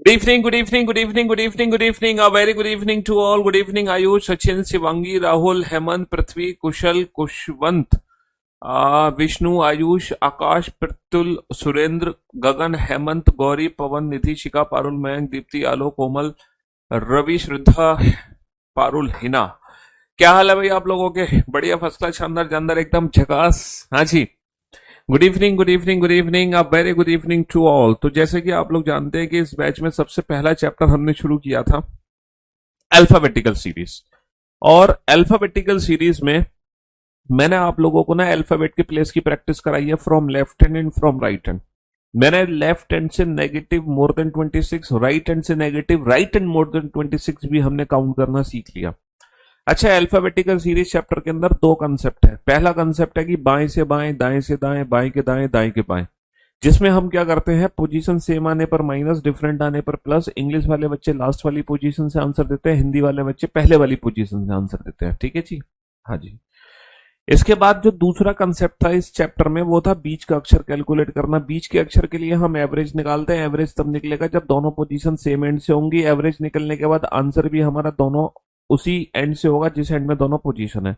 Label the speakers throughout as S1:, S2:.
S1: Good evening, good evening, good evening, good evening, good evening. A very good evening to all. Good evening, Ayush, Sachin, Shivangi, Rahul, Hemant, Prithvi, Kushal, Kushwant, Vishnu, Ayush, आकाश, प्रतुल, सुरेंद्र, गगन, हेमंत, गौरी, पवन, निधि, शिखा, पारुल, मयंक, दीप्ति, आलोक, कोमल, रवि, श्रद्धा, पारुल, हिना। क्या हाल है भाई आप लोगों के? बढ़िया, first class, शानदार, जानदार, एकदम झकास। हाँ जी। Good evening, good evening, good evening, a very good evening to all. तो जैसे कि आप लोग जानते हैं कि इस बैच में सबसे पहला चैप्टर हमने शुरू किया था अल्फाबेटिकल सीरीज। और अल्फाबेटिकल सीरीज में मैंने आप लोगों को ना अल्फाबेट के प्लेस की प्रैक्टिस कराई है from left hand and from right hand. मैंने लेफ्ट हैंड से negative more than 26, right hand से negative right hand more than 26 भी हमने काउंट करना सीख लिया। अच्छा, अल्फाबेटिकल सीरीज चैप्टर के अंदर दो कंसेप्ट है। पहला कंसेप्ट है कि बाएं से बाएं, दाएं से दाएं, बाएं के दाएं, दाएं के बाएं, जिसमें हम क्या करते हैं, पोजीशन सेम आने पर माइनस, डिफरेंट आने पर प्लस। इंग्लिश वाले बच्चे लास्ट वाली पोजीशन से आंसर देते हैं, हिंदी वाले बच्चे पहले वाली पोजीशन से आंसर देते हैं। ठीक है जी? हाँ जी। इसके बाद जो दूसरा कंसेप्ट था इस चैप्टर में, वो था बीच का अक्षर कैलकुलेट करना। बीच के अक्षर के लिए हम एवरेज निकालते हैं। एवरेज तब निकलेगा जब दोनों पोजीशन सेम एंड से होंगी। एवरेज निकलने के बाद आंसर भी हमारा दोनों उसी एंड से होगा जिस एंड में दोनों पोजीशन है।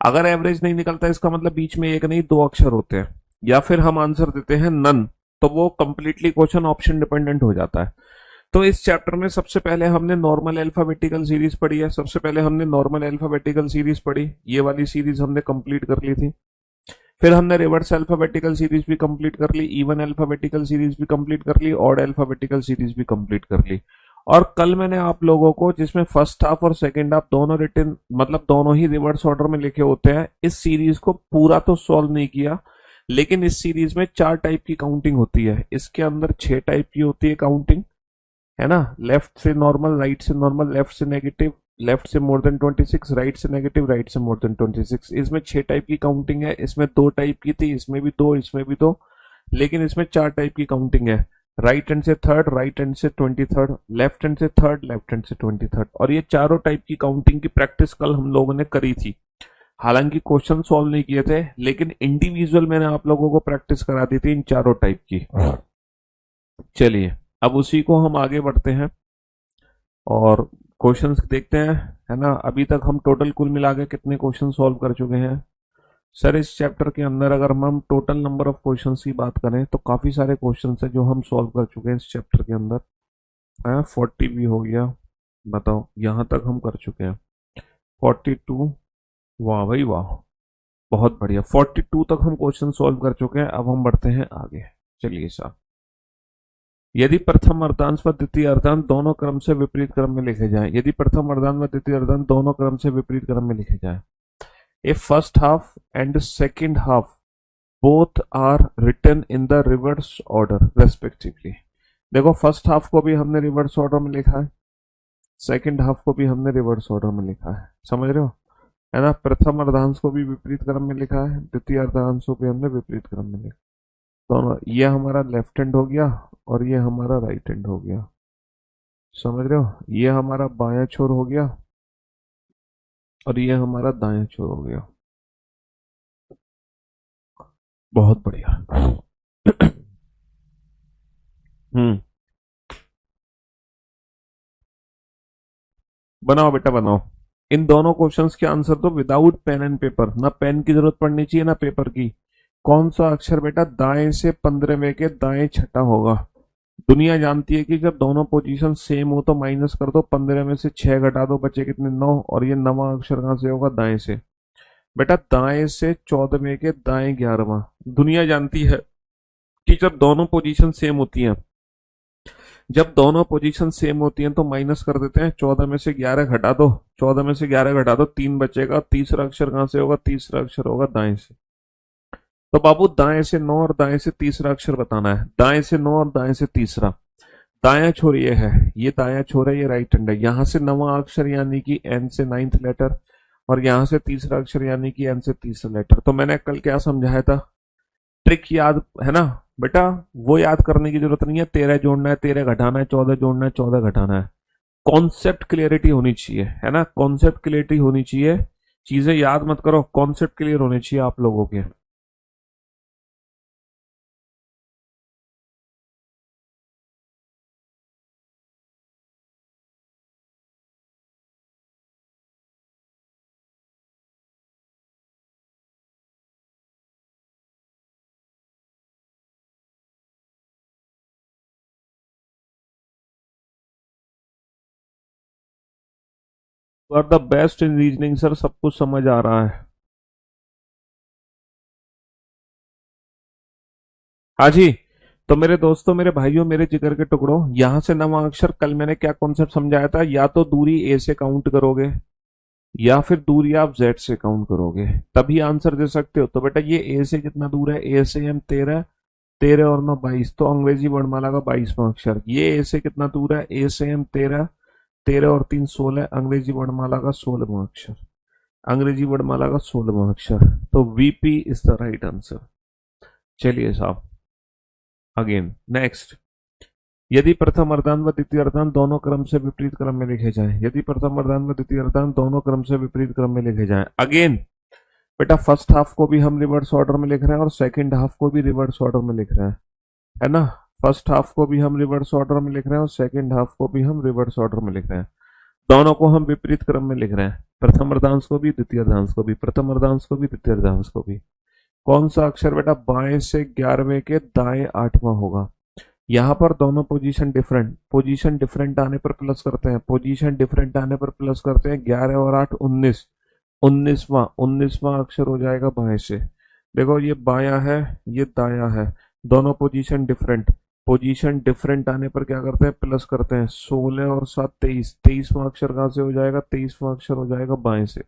S1: अगर एवरेज नहीं निकलता, इसका मतलब बीच में एक नहीं दो अक्षर होते हैं, या फिर हम आंसर देते हैं नन, तो वो कंप्लीटली क्वेश्चन ऑप्शन डिपेंडेंट हो जाता है। तो इस चैप्टर में सबसे पहले हमने नॉर्मल अल्फाबेटिकल सीरीज पढ़ी है। सबसे पहले हमने नॉर्मल अल्फाबेटिकल सीरीज पढ़ी, ये वाली सीरीज हमने कंप्लीट कर ली थी। फिर हमने रिवर्स अल्फाबेटिकल सीरीज भी कंप्लीट कर ली, इवन अल्फाबेटिकल सीरीज भी कंप्लीट कर ली, ऑड अल्फाबेटिकल सीरीज भी कंप्लीट कर ली। और कल मैंने आप लोगों को, जिसमें फर्स्ट हाफ और सेकंड हाफ दोनों रिटन, मतलब दोनों ही रिवर्स ऑर्डर में लिखे होते हैं, इस सीरीज को पूरा तो सॉल्व नहीं किया, लेकिन इस सीरीज में 4 टाइप की काउंटिंग होती है। इसके अंदर 6 टाइप की होती है काउंटिंग, है ना? लेफ्ट से नॉर्मल, राइट से नॉर्मल, लेफ्ट से नेगेटिव, लेफ्ट से मोर देन 26, राइट से नेगेटिव, राइट से मोर देन 26। इसमें 6 टाइप की काउंटिंग है। इसमें 2 टाइप की थी, इसमें भी 2, इसमें भी 2, लेकिन इसमें 4 टाइप की काउंटिंग है। राइट हैंड से थर्ड, राइट हैंड से 23rd, लेफ्ट हैंड से थर्ड, लेफ्ट हैंड से 23rd। और ये चारों टाइप की काउंटिंग की प्रैक्टिस कल हम लोगों ने करी थी। हालांकि क्वेश्चन सॉल्व नहीं किए थे, लेकिन इंडिविजुअल मैंने आप लोगों को प्रैक्टिस करा दी थी इन चारों टाइप की। चलिए, अब उसी को हम आगे बढ़ते हैं और क्वेश्चंस देखते हैं, है ना? अभी तक हम टोटल कुल मिला के कितने क्वेश्चन सॉल्व कर चुके हैं सर इस चैप्टर के अंदर? अगर हम टोटल नंबर ऑफ क्वेश्चंस की बात करें तो काफी सारे क्वेश्चंस हैं जो हम सॉल्व कर चुके हैं इस चैप्टर के अंदर। 40 भी हो गया, बताओ, यहाँ तक हम कर चुके हैं। 42, वाह भाई वाह, बहुत बढ़िया। 42 तक हम क्वेश्चन सॉल्व कर चुके हैं। अब हम बढ़ते हैं आगे। चलिए साहब, यदि प्रथम अर्धांश व द्वितीय अर्धांश दोनों क्रम से विपरीत क्रम में लिखे जाएं, यदि प्रथम अर्धांश व द्वितीय अर्धांश दोनों क्रम से विपरीत क्रम में लिखे जाएं, if first half and second half both are written in the reverse order respectively। देखो, फर्स्ट हाफ को भी हमने रिवर्स ऑर्डर में लिखा है, सेकंड हाफ को भी हमने रिवर्स ऑर्डर में लिखा है, समझ रहे हो, है ना? प्रथम अर्धांश को भी विपरीत क्रम में लिखा है, द्वितीय अर्धांश को भी हमने विपरीत क्रम में लिखा। दोनों, ये हमारा लेफ्ट हैंड हो गया और ये हमारा राइट हैंड हो गया, समझ रहे हो? ये हमारा बायां छोर हो गया और ये हमारा दायां छोर हो गया। बहुत बढ़िया। हम्म, बनाओ बेटा बनाओ। इन दोनों क्वेश्चंस के आंसर दो विदाउट पेन एंड पेपर। ना पेन की जरूरत पड़नी चाहिए ना पेपर की। कौन सा अक्षर बेटा दाएं से 15वें के दाएं छठा होगा? दुनिया जानती है कि जब दोनों पोजीशन सेम हो तो माइनस कर दो, 15 में से 6 घटा दो, बचे कितने? 9। और ये नवा अक्षर कहां से होगा? दाएं से। बेटा दाएं से 14वें के दाएं 11वां। दुनिया जानती है कि जब दोनों पोजीशन सेम होती हैं, जब दोनों पोजीशन सेम होती हैं तो माइनस कर देते हैं। 14 में से 11 घटा दो, 14 में से 11 घटा दो, 3 बचेगा। तीसरा अक्षर कहां से होगा? तीसरा अक्षर होगा दाएं से। तो बाबू दाएं से 9 और दाएं से तीसरा अक्षर बताना है। दाएं से 9 और दाएं से तीसरा। दायां छोर ये है, ये दायां छोर है, ये राइट हैंड है। यहां से नवा अक्षर यानी कि एन से 9th लेटर, और यहां से तीसरा अक्षर यानी कि एन से तीसरा लेटर। तो मैंने कल क्या समझाया था? ट्रिक याद है ना बेटा? वो याद करने की जरूरत नहीं है। 13 जोड़ना है, 13 घटाना है, 14 जोड़ना है, 14 घटाना है। कॉन्सेप्ट क्लियरिटी होनी चाहिए, है ना? कॉन्सेप्ट क्लियरिटी होनी चाहिए। चीजें याद मत करो, कॉन्सेप्ट क्लियर होने चाहिए आप लोगों के। You are the best in reasoning sir, सब कुछ समझ आ रहा है। हाँ जी। तो मेरे दोस्तों, मेरे भाइयों, मेरे जिगर के टुकड़ों, यहां से नवा अक्षर, कल मैंने क्या कॉन्सेप्ट समझाया था, या तो दूरी ए से काउंट करोगे या फिर दूरी आप जेड से काउंट करोगे, तभी आंसर दे सकते हो। तो बेटा ये ए से कितना दूर है, ए से हम 13, 13 और 9 22, तो अंग्रेजी वर्णमाला का 22वां अक्षर। ये ए से कितना दूर है, ए से हम 13, 13 और 3 16, अंग्रेजी वर्णमाला का 16वां अक्षर, अंग्रेजी वर्णमाला का 16वां अक्षर। तो VP is the right answer. चलिए साहब, अगेन नेक्स्ट। यदि प्रथम अर्धांत व द्वितीय अर्धांत दोनों क्रम से विपरीत क्रम में लिखे जाएं, यदि प्रथम अर्धांत व द्वितीय अर्धांत दोनों क्रम से विपरीत क्रम में लिखे जाएं, अगेन बेटा फर्स्ट हाफ को भी हम रिवर्स ऑर्डर में लिख रहे हैं और सेकंड हाफ को भी रिवर्स ऑर्डर में लिख रहे हैं, है ना। फर्स्ट हाफ को भी हम रिवर्स ऑर्डर में लिख रहे हैं और सेकंड हाफ को भी हम रिवर्स ऑर्डर में लिख रहे हैं। दोनों को हम विपरीत क्रम में लिख रहे हैं, प्रथम अर्धांश को भी, द्वितीय अर्धांश को भी, प्रथम अर्धांश को भी, द्वितीय अर्धांश को भी। कौन सा अक्षर बेटा बाएं से 11वें के दाएं 8वां होगा। यहाँ पर दोनों पोजीशन डिफरेंट, पोजीशन डिफरेंट आने पर प्लस करते हैं, पोजीशन डिफरेंट आने पर प्लस करते हैं। 11 और 8 19, 19वां अक्षर हो जाएगा बाएं से। देखो ये बायां है, ये दायां है, दोनों पोजीशन डिफरेंट, पोजीशन डिफरेंट आने पर क्या करते हैं, प्लस करते हैं। 16 और 7 23, 23वां अक्षर कहाँ से हो जाएगा, 23वां अक्षर हो जाएगा बाएं से,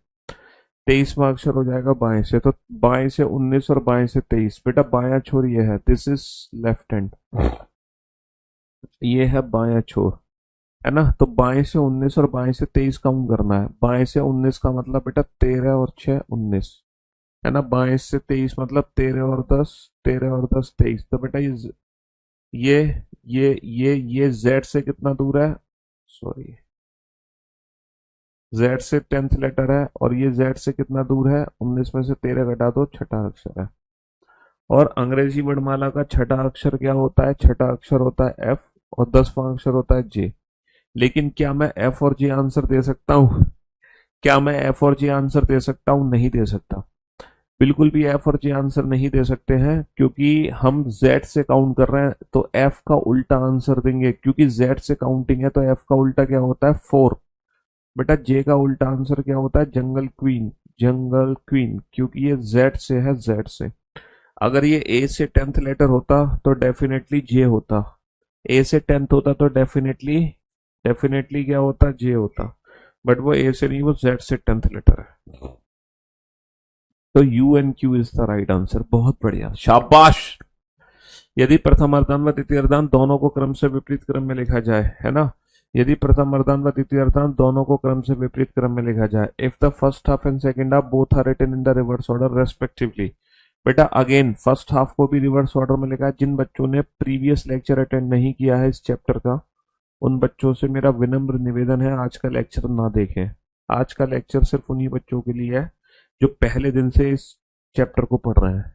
S1: 23वां अक्षर हो जाएगा बाएं से। तो बाएं से 19 और बाएं से 23, बेटा बायां छोर ये है, दिस इज लेफ्ट हैंड, ये है बायां छोर, है ना। तो बाएं से 19 और बाएं से 23 काउंट करना है। बाएं से 19 का मतलब बेटा 13 और 6 19, है ना। बाएं से 23 मतलब 13 और 10, 13 और 10 23। तो बेटा ये ये जेड से कितना दूर है, सॉरी, जेड से 10th लेटर है, और ये जेड से कितना दूर है, 19 में से 13 घटा दो, छठा अक्षर है। और अंग्रेजी वर्णमाला का छठा अक्षर क्या होता है, छठा अक्षर होता है एफ, और 10वां अक्षर होता है जे। लेकिन क्या मैं एफ और जे आंसर दे सकता हूं, क्या मैं एफ और जे आंसर दे सकता हूं, नहीं दे सकता। बिल्कुल भी एफ और जे आंसर नहीं दे सकते हैं, क्योंकि हम जेड से काउंट कर रहे हैं, तो एफ का उल्टा आंसर देंगे, क्योंकि जेड से काउंटिंग है तो एफ का उल्टा क्या होता है 4। बेटा जे का उल्टा आंसर क्या होता है, जंगल क्वीन, जंगल क्वीन, क्योंकि ये जेड से है, जेड से। अगर ये ए से 10th लेटर होता तो डेफिनेटली जे होता, ए से 10th होता तो डेफिनेटली डेफिनेटली क्या होता, जे होता। बट वो ए से नहीं, वो जेड से 10th लेटर है। तो you and Q is the right answer. बहुत बढ़िया, शाबाश। यदि प्रथम अर्धांत व द्वितीय अर्धांत दोनों को क्रम से विपरीत क्रम में लिखा जाए, है ना, यदि प्रथम अर्धांत व द्वितीय अर्धांत दोनों को क्रम से विपरीत क्रम में लिखा जाए, if the first half and second half both are written in the reverse order respectively. बेटा अगेन फर्स्ट हाफ को भी रिवर्स ऑर्डर में लिखा है। जिन बच्चों ने प्रीवियस लेक्चर अटेंड नहीं किया है इस चैप्टर का, उन बच्चों से मेरा विनम्र निवेदन है आज का लेक्चर ना देखें। आज का लेक्चर सिर्फ उन्हीं बच्चों के लिए है जो पहले दिन से इस चैप्टर को पढ़ रहे हैं।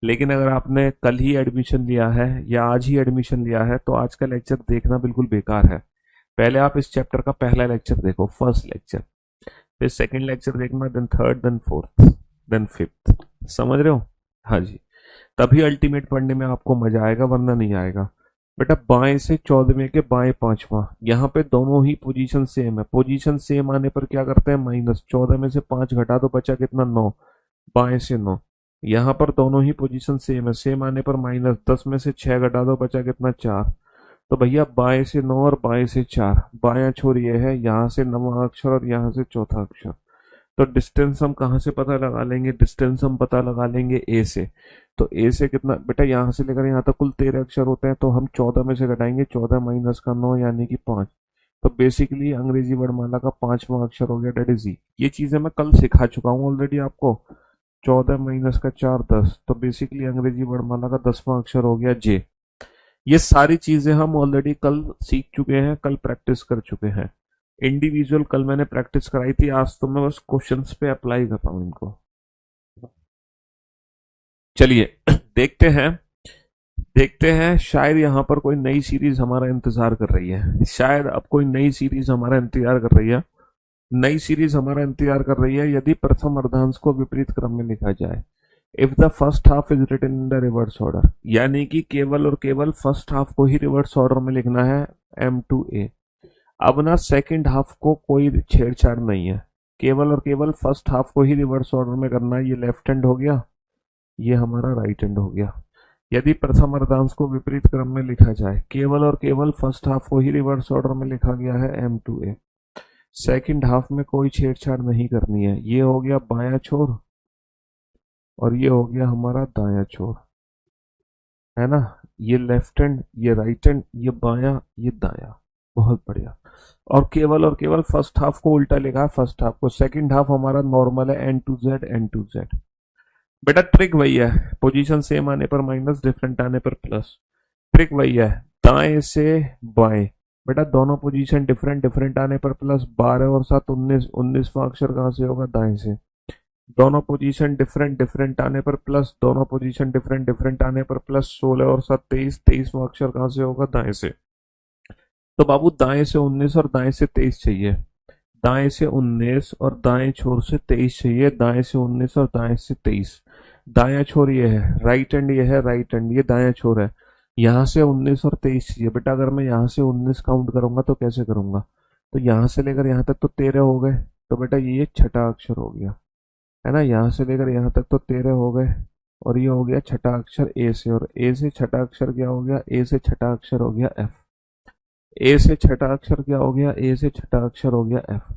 S1: लेकिन अगर आपने कल ही एडमिशन लिया है या आज ही एडमिशन लिया है, तो आज का लेक्चर देखना बिल्कुल बेकार है। पहले आप इस चैप्टर का पहला लेक्चर देखो, फर्स्ट लेक्चर, फिर सेकंड लेक्चर देखना, then third, then fourth, then fifth. समझ रहे हो? हाँ जी, तभी अल्टीमेट पढ़ने में आपको मजा आएगा, वरना नहीं आएगा। बेटा बाएं से 14वें के बाएं 5वां, यहाँ पे दोनों ही पोजीशन सेम है। पोजीशन सेम आने पर क्या करते हैं, माइनस। 14 में से 5 घटा दो, बचा कितना, 9, बाएं से 9। यहाँ पर दोनों ही पोजीशन सेम है, सेम आने पर माइनस। 10 में से 6 घटा दो, बचा कितना, 4। तो भैया बाएं से 9 और बाएं से 4, बायां छोर ये है, यहाँ से 9वां अक्षर और यहाँ से चौथा अक्षर। तो डिस्टेंस हम कहाँ से पता लगा लेंगे, डिस्टेंस हम पता लगा लेंगे ए से। तो ए से कितना बेटा, यहाँ से लेकर यहाँ तक कुल 13 अक्षर होते हैं, तो हम 14 में से घटाएंगे, 14 माइनस का 9 यानी कि 5। तो बेसिकली अंग्रेजी वर्णमाला का 5वां अक्षर हो गया, डेट इज ई। ये चीजें मैं कल सिखा चुका हूँ ऑलरेडी आपको। 14 माइनस का 4 10, तो बेसिकली अंग्रेजी वर्णमाला का 10वां अक्षर हो गया जे। ये सारी चीजें हम ऑलरेडी कल सीख चुके हैं, कल प्रैक्टिस कर चुके हैं। इंडिविजुअल कल मैंने प्रैक्टिस कराई थी, आज तो मैं बस क्वेश्चंस पे अप्लाई कर रहा हूं इनको। चलिए देखते हैं शायद यहाँ पर कोई नई सीरीज हमारा इंतजार कर रही है, शायद अब कोई नई सीरीज हमारा इंतजार कर रही है। नई सीरीज हमारा इंतजार कर रही है, यदि प्रथम अर्धांश को विपरीत क्रम में लिखा जाए, if the first half is written in the reverse order, यानी कि केवल और केवल फर्स्ट हाफ को ही रिवर्स ऑर्डर में लिखना है, M to A। अब ना सेकंड हाफ को कोई छेड़छाड़ नहीं है, केवल और केवल फर्स्ट हाफ को ही रिवर्स ऑर्डर में करना है। ये लेफ्ट हैंड हो गया, ये हमारा राइट हैंड हो गया। यदि प्रथम अर्धांश को विपरीत क्रम में लिखा जाए, केवल और केवल फर्स्ट हाफ को ही रिवर्स ऑर्डर में लिखा गया है M2A। सेकंड हाफ में कोई छेड़छाड़ नहीं करनी है। ये हो गया बायां छोर और ये हो गया हमारा दायां छोर, है ना। ये लेफ्ट हैंड, ये राइट हैंड, ये बायां, ये दायां। बहुत बढ़िया। और केवल फर्स्ट हाफ को उल्टा लिखा है, फर्स्ट हाफ को। सेकंड हाफ हमारा नॉर्मल है N2Z N2Z। बेटा ट्रिक वही है, पोजीशन सेम आने पर माइनस, डिफरेंट आने पर प्लस। ट्रिक वही है, दाएं से बाएं। बेटा दोनों पोजीशन डिफरेंट डिफरेंट आने पर प्लस, 12 और 7 19, 19वां अक्षर कहाँ से होगा, दाएं से। दोनों पोजीशन डिफरेंट डिफरेंट आने पर प्लस, दोनों पोजीशन डिफरेंट डिफरेंट आने पर प्लस, 16 और 7 23, 23वां अक्षर कहाँ से होगा, दाएं से। तो बाबू दाएं से 19 और दाएं से 23 चाहिए, दाएं से 19 और दाएं छोर से 23 चाहिए, दाएं से 19 और दाएं से 23। दायां छोर ये है, राइट हैंड ये है, राइट हैंड ये दायां छोर है। यहाँ से 19 और 23 चाहिए। बेटा अगर मैं यहाँ से 19 काउंट करूंगा तो कैसे करूंगा, तो यहाँ से लेकर यहाँ तक तो 13 हो गए, तो बेटा ये छठा अक्षर हो गया, है ना। यहाँ से लेकर यहाँ तक तो 13 हो गए और ये हो गया छठा अक्षर ए से, और ए से छठा अक्षर क्या हो गया, ए से छठा अक्षर हो गया एफ। ए से छठा अक्षर क्या हो गया, ए से छठा अक्षर हो गया एफ।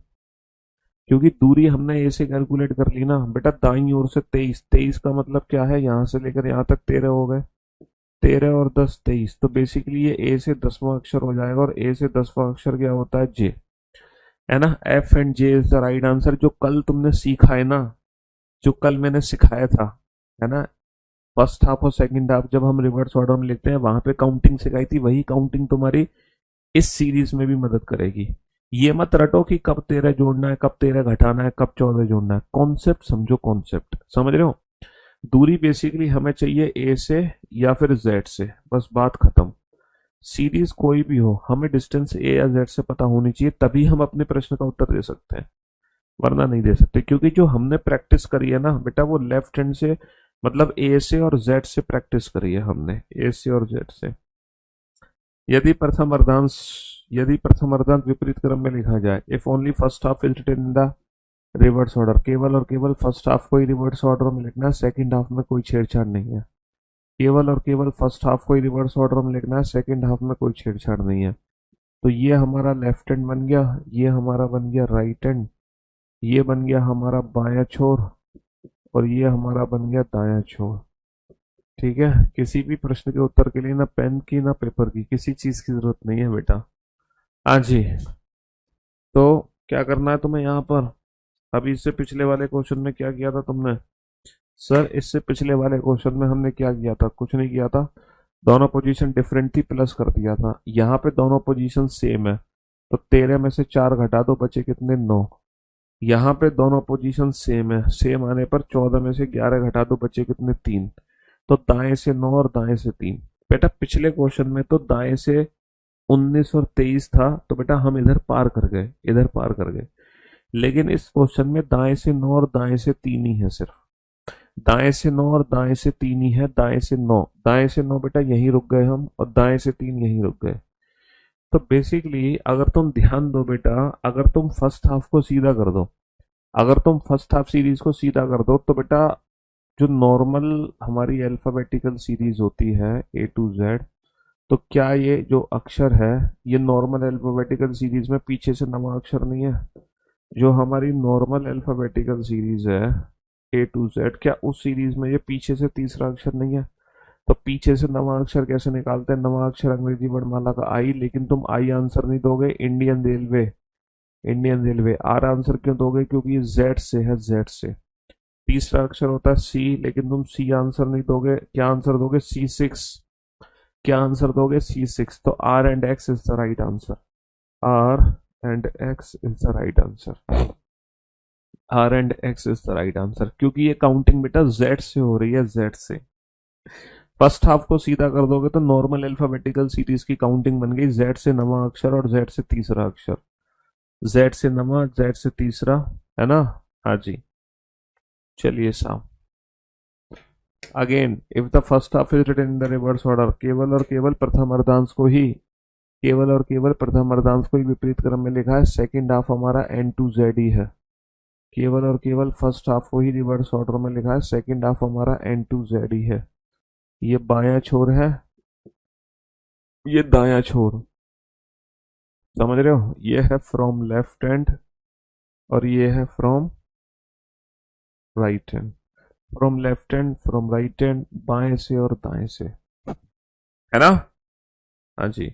S1: क्योंकि दूरी हमने ए से कैलकुलेट कर ली ना बेटा, दाईं ओर से 23, 23 का मतलब क्या है, यहाँ से लेकर यहाँ तक 13 हो गए, 13 और 10 23। तो बेसिकली ये ए से 10वां अक्षर हो जाएगा, और ए से 10वां अक्षर क्या होता है, जे, है ना। F and J is the right answer. जो कल तुमने सीखा है ना, जो कल मैंने सिखाया था, है ना, फर्स्ट हाफ और सेकंड हाफ जब हम रिवर्स ऑर्डर में लिखते हैं, वहां पे काउंटिंग सिखाई थी, वही काउंटिंग तुम्हारी इस सीरीज में भी मदद करेगी। ये मत रटो कि कब 13 जोड़ना है, कब 13 घटाना है, कब 14 जोड़ना है। कॉन्सेप्ट समझो, कॉन्सेप्ट समझ रहे हो। दूरी बेसिकली हमें चाहिए ए से या फिर जेड से, बस बात खत्म। सीरीज कोई भी हो, हमें डिस्टेंस ए या जेड से पता होनी चाहिए, तभी हम अपने प्रश्न का उत्तर दे सकते हैं, वरना नहीं दे सकते। क्योंकि जो हमने प्रैक्टिस करी है ना बेटा, वो लेफ्ट हैंड से, मतलब ए से और जेड से प्रैक्टिस करी है हमने, ए से और जेड से। यदि प्रथम अर्धांश विपरीत क्रम में लिखा जाए, if only first half is written in the reverse order, केवल और केवल फर्स्ट हाफ को ही रिवर्स ऑर्डर में लिखना है, सेकंड हाफ में कोई छेड़छाड़ नहीं है। केवल और केवल फर्स्ट हाफ को ही रिवर्स ऑर्डर में लिखना है, सेकंड हाफ में कोई छेड़छाड़ नहीं है। तो ये हमारा लेफ्ट हैंड बन गया, ये हमारा बन गया राइट हैंड, ये बन गया हमारा बायां छोर, और ये हमारा बन गया दायां छोर। ठीक है, किसी भी प्रश्न के उत्तर के लिए ना पेन की ना पेपर की, किसी चीज की जरूरत नहीं है बेटा। हाँ जी, तो क्या करना है तुम्हें यहाँ पर, अभी इससे पिछले वाले क्वेश्चन में क्या किया था तुमने, सर इससे पिछले वाले क्वेश्चन में हमने क्या किया था, कुछ नहीं किया था। दोनों पोजीशन डिफरेंट थी, प्लस कर दिया था। यहाँ पे दोनों पोजीशन सेम है, तो 13 में से 4 घटा दो, बचे कितने, 9। यहाँ पे दोनों पोजीशन सेम है, सेम आने पर 14 में से 11 घटा दो, बचे कितने, 3। तो दाएं से 9 और दाएं से 3। बेटा पिछले क्वेश्चन में तो दाएं से 19 और 23 था, तो बेटा हम इधर पार कर गए, इधर पार कर गए। लेकिन इस क्वेश्चन में दाएं से 9 और दाएं से 3 ही है, सिर्फ दाएं से 9 और दाएं से 3 ही है। दाएं से 9, दाएं से 9 बेटा यहीं रुक गए हम, और दाएं से 3 यहीं रुक गए। तो बेसिकली अगर तुम ध्यान दो बेटा, अगर तुम फर्स्ट हाफ को सीधा कर दो, अगर तुम फर्स्ट हाफ सीरीज को सीधा कर दो, तो बेटा जो नॉर्मल हमारी अल्फाबेटिकल सीरीज होती है A to Z, तो क्या ये जो अक्षर है, ये नॉर्मल अल्फाबेटिकल सीरीज में पीछे से नवा अक्षर नहीं है। जो हमारी नॉर्मल अल्फाबेटिकल सीरीज है A to Z, क्या उस सीरीज में ये पीछे से तीसरा अक्षर नहीं है। तो पीछे से नवा अक्षर कैसे निकालते हैं, नवा अक्षर अंग्रेजी वर्णमाला का आई, लेकिन तुम आई आंसर नहीं दोगे, Indian railway, Indian railway. R answer क्यों दोगे, क्योंकि ये जेड से है, जेड से। तीसरा अक्षर होता है सी, लेकिन तुम सी आंसर नहीं दोगे, क्या आंसर दोगे, C6। क्या आंसर दोगे, C6। तो R and X is the right answer, R and X is the right answer, R and X is the right answer. क्योंकि ये काउंटिंग बेटा जेड से हो रही है, जेड से। फर्स्ट हाफ को सीधा कर दोगे तो नॉर्मल अल्फाबेटिकल सीरीज की काउंटिंग बन गई, जेड से नवा अक्षर और जेड से तीसरा अक्षर, जेड से नवा, जेड से तीसरा, है ना। हाँ जी, चलिए साहब। Again, if the first half is written in the reverse order, केवल और केवल प्रथम अर्धांश को ही केवल और केवल प्रथम अर्धांश को ही विपरीत क्रम में लिखा है, सेकंड हाफ हमारा एन टू जेड ही है। केवल और केवल फर्स्ट हाफ को ही रिवर्स ऑर्डर में लिखा है, सेकंड हाफ हमारा एन टू जेड ही है। ये बायां छोर है, ये दायां छोर, समझ रहे हो? ये है फ्रॉम लेफ्ट हैंड और ये है from right hand. From left hand, from right hand, बाएं से और दाएं से, है ना? हाँ जी।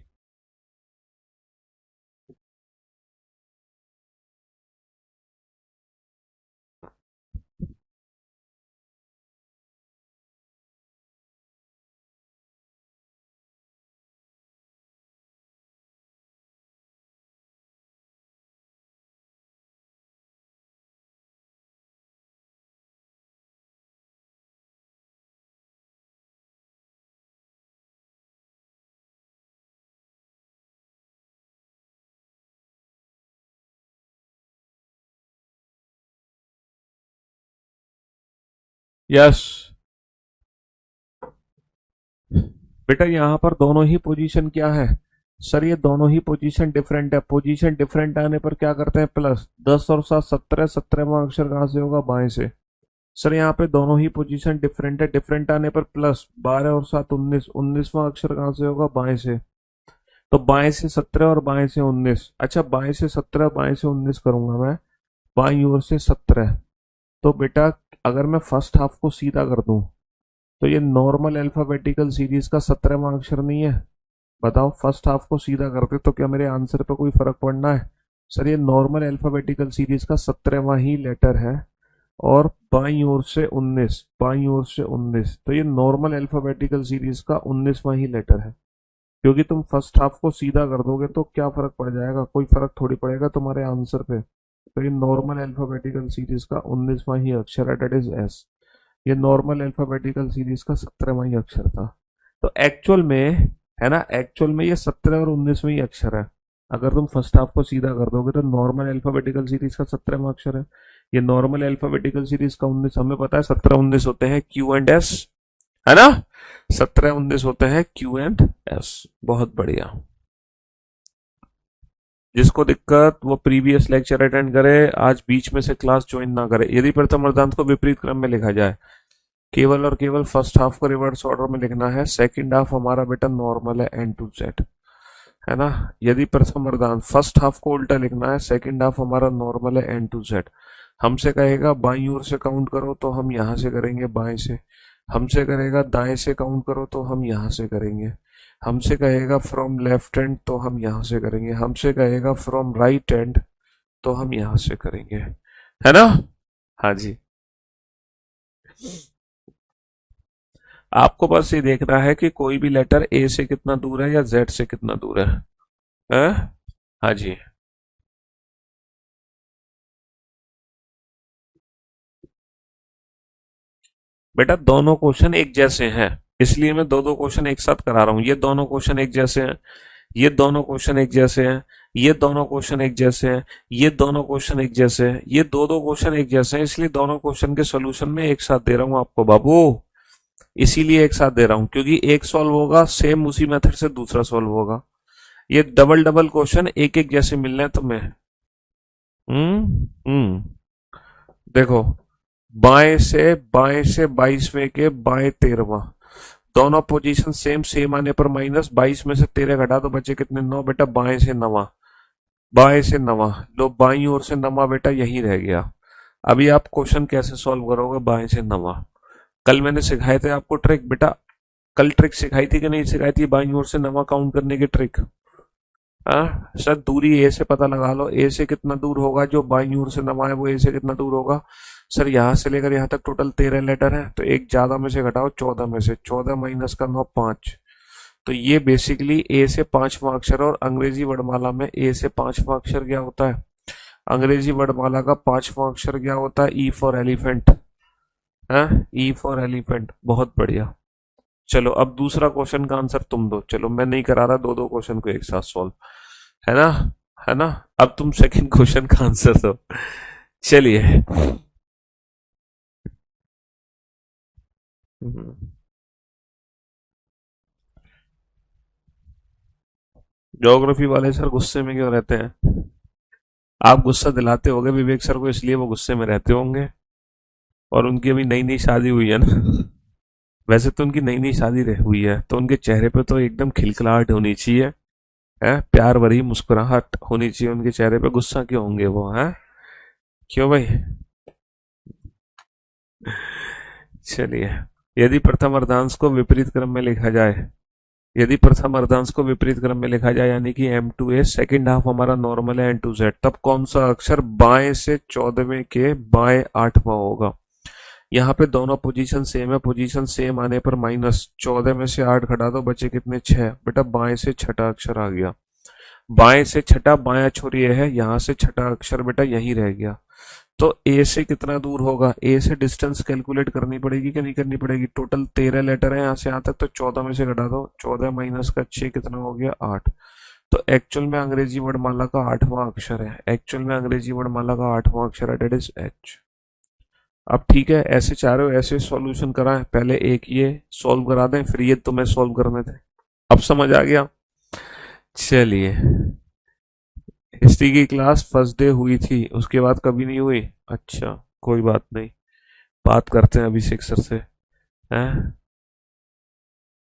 S1: यस बेटा, यहाँ पर दोनों ही पोजीशन क्या है सर? ये दोनों ही पोजीशन डिफरेंट है। पोजीशन डिफरेंट आने पर क्या करते हैं? प्लस 10 और 7 17, 17वां अक्षर कहाँ से होगा? बाएं से। सर यहाँ पे दोनों ही पोजीशन डिफरेंट है, डिफरेंट आने पर प्लस 12 और 7 19, 19वां अक्षर कहाँ से होगा? बाएं से। तो बाएं से 17 और बाएं से 19। अच्छा, बाएं से 17 बाएं से 19 करूंगा मैं, बाईं ओर से 17। तो बेटा अगर मैं फर्स्ट हाफ को सीधा कर दूं तो ये नॉर्मल अल्फाबेटिकल सीरीज का 17वां अक्षर नहीं है? बताओ, फर्स्ट हाफ को सीधा करते तो क्या मेरे आंसर पे कोई फर्क पड़ना है? सर ये नॉर्मल अल्फाबेटिकल सीरीज का 17वां ही लेटर है। और बाईं ओर से 19, बाईं ओर से 19, तो ये नॉर्मल अल्फाबेटिकल सीरीज का 19वां ही लेटर है। क्योंकि तुम फर्स्ट हाफ को सीधा कर दोगे तो क्या फर्क पड़ जाएगा? कोई फर्क थोड़ी पड़ेगा तुम्हारे आंसर पे। तो ये नॉर्मल अल्फाबेटिकल सीरीज का 19वां ही अक्षर है, डेट इज एस। ये नॉर्मल अल्फाबेटिकल सीरीज का 17वां ही अक्षर था। तो एक्चुअल में, है ना, एक्चुअल में ये 17 और 19वां ही अक्षर है। अगर तुम फर्स्ट हाफ को सीधा कर दोगे तो नॉर्मल अल्फाबेटिकल सीरीज का 17वां अक्षर है। ये नॉर्मल अल्फाबेटिकल सीरीज का 19, हमें पता है 17 19 होते हैं क्यू एंड एस, है ना? 17 19 होते हैं क्यू एंड एस। बहुत बढ़िया। जिसको दिक्कत वो प्रीवियस लेक्चर अटेंड करे, आज बीच में से क्लास ज्वाइन ना करे। यदि प्रथम अर्धांत को विपरीत क्रम में लिखा जाए, केवल और केवल फर्स्ट हाफ को रिवर्स ऑर्डर में लिखना है, सेकंड हाफ हमारा बेटा नॉर्मल है एन टू जेड, है ना? यदि प्रथम अर्धांत फर्स्ट हाफ को उल्टा लिखना है, सेकंड हाफ हमारा नॉर्मल है एन टू जेड। हमसे कहेगा बाईं ओर से काउंट करो तो हम यहां से करेंगे बाएं से। हमसे करेगा दाएं से काउंट करो तो हम यहां से करेंगे। हमसे कहेगा फ्रॉम लेफ्ट हैंड तो हम यहां से करेंगे। हमसे कहेगा फ्रॉम राइट हैंड तो हम यहां से करेंगे, है ना? हाँ जी। आपको बस ये देखना है कि कोई भी लेटर ए से कितना दूर है या जेड से कितना दूर है, हैं? हाँ जी। बेटा दोनों क्वेश्चन एक जैसे हैं, इसलिए मैं दो दो क्वेश्चन एक साथ करा रहा हूं। ये दोनों क्वेश्चन एक जैसे हैं, ये दोनों क्वेश्चन एक जैसे हैं, ये दोनों क्वेश्चन एक जैसे हैं, ये दोनों क्वेश्चन एक जैसे हैं, ये दो दो क्वेश्चन एक जैसे हैं, इसलिए दोनों क्वेश्चन के सोल्यूशन में एक साथ दे रहा हूं आपको बाबू। इसीलिए एक साथ दे रहा हूं क्योंकि एक सॉल्व होगा सेम उसी मेथड से दूसरा सॉल्व होगा। ये डबल डबल क्वेश्चन एक एक जैसे मिलने हैं तुम्हें। हम्म। देखो, बाएं से 22वें के बाएं 13वां, दोनों पोजीशन सेम, सेम आने पर माइनस, 22 में से 13 घटा तो बचे कितने? 9 बेटा। बाएं से नवा, बाएं से नवा लो, बाईं ओर से नवा बेटा यही रह गया। अभी आप क्वेश्चन कैसे सॉल्व करोगे बाएं से नवा? कल मैंने सिखाए थे आपको ट्रिक बेटा। कल ट्रिक सिखाई थी कि नहीं सिखाई थी, बाईं ओर से नवा काउंट करने की ट्रिक? हाँ सर, दूरी ए से पता लगा लो। ए से कितना दूर होगा? जो बाईं ओर से नवा है वो ए से कितना दूर होगा? सर यहां से लेकर यहां तक टोटल 13 लेटर है, तो एक ज्यादा में से घटाओ 14 में से, 14 माइनस का 9 5। तो ये बेसिकली ए से पांचवा अक्षर, और अंग्रेजी वर्णमाला में ए से पांचवा अक्षर क्या होता है? अंग्रेजी वर्णमाला का पांचवा अक्षर क्या होता है? ई फॉर एलिफेंट, है? E for elephant. बहुत बढ़िया। चलो अब दूसरा क्वेश्चन का आंसर तुम दो। चलो मैं नहीं करा रहा दो दो क्वेश्चन को एक साथ सॉल्व, है ना? है ना? अब तुम सेकंड क्वेश्चन का आंसर दो। चलिए। ज्योग्राफी वाले सर गुस्से में क्यों रहते हैं? आप गुस्सा दिलाते होगे विवेक सर को, इसलिए वो गुस्से में रहते होंगे। और उनकी अभी नई नई शादी हुई है ना। वैसे तो उनकी नई नई शादी हुई है, तो उनके चेहरे पे तो एकदम खिलखिलाहट होनी चाहिए। है, प्यार भरी मुस्कुराहट होनी चाहिए उनके चेहरे पे। गुस्सा क्यों होंगे वो? है, क्यों भाई? चलिए, यदि प्रथम अर्धांश को विपरीत क्रम में लिखा जाए, यदि प्रथम अर्धांश को विपरीत क्रम में लिखा जाए, यानी कि M2A, सेकंड हाफ हमारा नॉर्मल है N2Z, तब कौन सा अक्षर बाएं से 14वें के बाएं 8वां होगा? यहाँ पे दोनों पोजीशन सेम है। पोजीशन सेम आने पर -14 में से 8 घटा दो, बचे कितने? 6। बेटा बाएं से छठा अक्षर आ गया। बाएं से छठा, बायां छोर ये है, यहाँ से छठा अक्षर बेटा यही रह गया। तो ए से कितना दूर होगा? ए से डिस्टेंस कैलकुलेट करनी पड़ेगी कि नहीं करनी पड़ेगी? टोटल 13 लेटर है यहाँ से यहाँ तक, तो 14 में से घटा दो। 14 माइनस का 6 कितना हो गया? 8। तो एक्चुअल में अंग्रेजी वर्णमाला का 8वां अक्षर है। एक्चुअल में अंग्रेजी वर्णमाला का 8वां अक्षर है, डेट इज एच। अब ठीक है, ऐसे चारों ऐसे सॉल्यूशन कराएं, पहले एक ये सॉल्व करा दें, फिर ये तुम्हें सॉल्व करने दें। अब समझ आ गया? चलिए, हिस्ट्री की क्लास फर्स्ट डे हुई थी, उसके बाद कभी नहीं हुई? अच्छा, कोई बात नहीं, बात करते हैं अभिषेक सर से। हैं,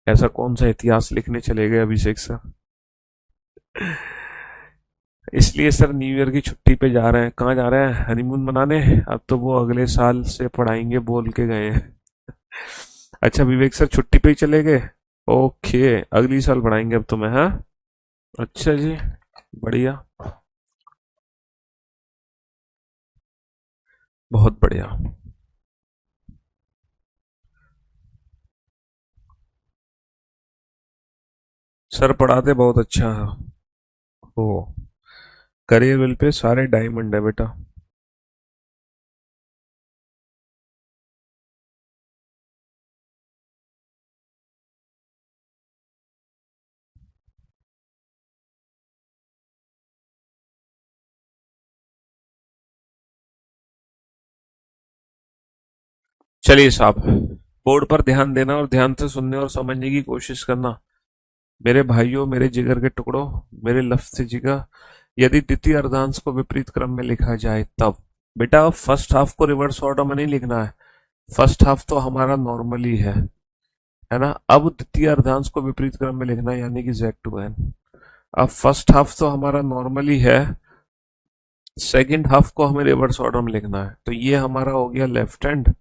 S1: ऐसा कौन सा इतिहास लिखने चले गए अभिषेक सर? इसलिए सर न्यू ईयर की छुट्टी पे जा रहे हैं। कहाँ जा रहे हैं? हनीमून मनाने। अब तो वो अगले साल से पढ़ाएंगे बोल के गए हैं। अच्छा विवेक सर छुट्टी पे ही चले गए? ओके, अगली साल पढ़ाएंगे अब तुम्हें। हाँ, अच्छा जी, बढ़िया, बहुत बढ़िया। सर पढ़ाते बहुत अच्छा है। ओ, करियर विल पे सारे डायमंड है बेटा। चलिए साहब, बोर्ड पर ध्यान देना और ध्यान से सुनने और समझने की कोशिश करना। मेरे भाइयों, मेरे जिगर के टुकड़ों, मेरे लफ्ज से जिगर, यदि द्वितीय अर्धांश को विपरीत क्रम में लिखा जाए तब, बेटा फर्स्ट हाफ को रिवर्स ऑर्डर में नहीं लिखना है। फर्स्ट हाफ तो हमारा नॉर्मली है ना? अब द्वितीय अर्धांश को विपरीत क्रम में लिखना है, यानी कि Z2N। अब फर्स्ट हाफ तो हमारा नॉर्मली है, सेकंड हाफ को हमें रिवर्स ऑर्डर में लिखना है। तो ये हमारा हो गया लेफ्ट हैंड,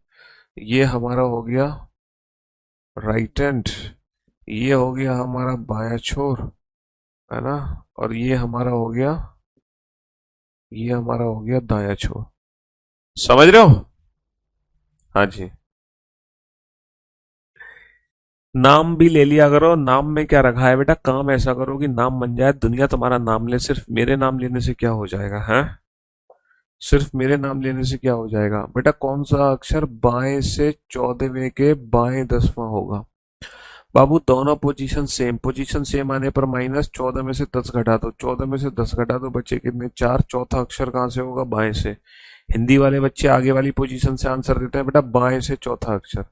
S1: ये हमारा हो गया राइट हैंड, ये हो गया हमारा बायां छोर, है ना? और ये हमारा हो गया दायां छोर। समझ रहे हो? हाँ जी। नाम भी ले लिया करो। नाम में क्या रखा है बेटा? काम ऐसा करो कि नाम बन जाए, दुनिया तुम्हारा नाम ले। सिर्फ मेरे नाम लेने से क्या हो जाएगा? है, सिर्फ मेरे नाम लेने से क्या हो जाएगा? बेटा कौन सा अक्षर बाएं से 14वें के बाएं 10वां होगा? बाबू दोनों पोजीशन सेम, पोजीशन सेम आने पर -14 में से 10 घटा दो। 14 में से 10 घटा दो, बच्चे कितने? 4। चौथा अक्षर कहाँ से होगा? बाएं से। हिंदी वाले बच्चे आगे वाली पोजीशन से आंसर देते हैं बेटा, बाएं से चौथा अक्षर।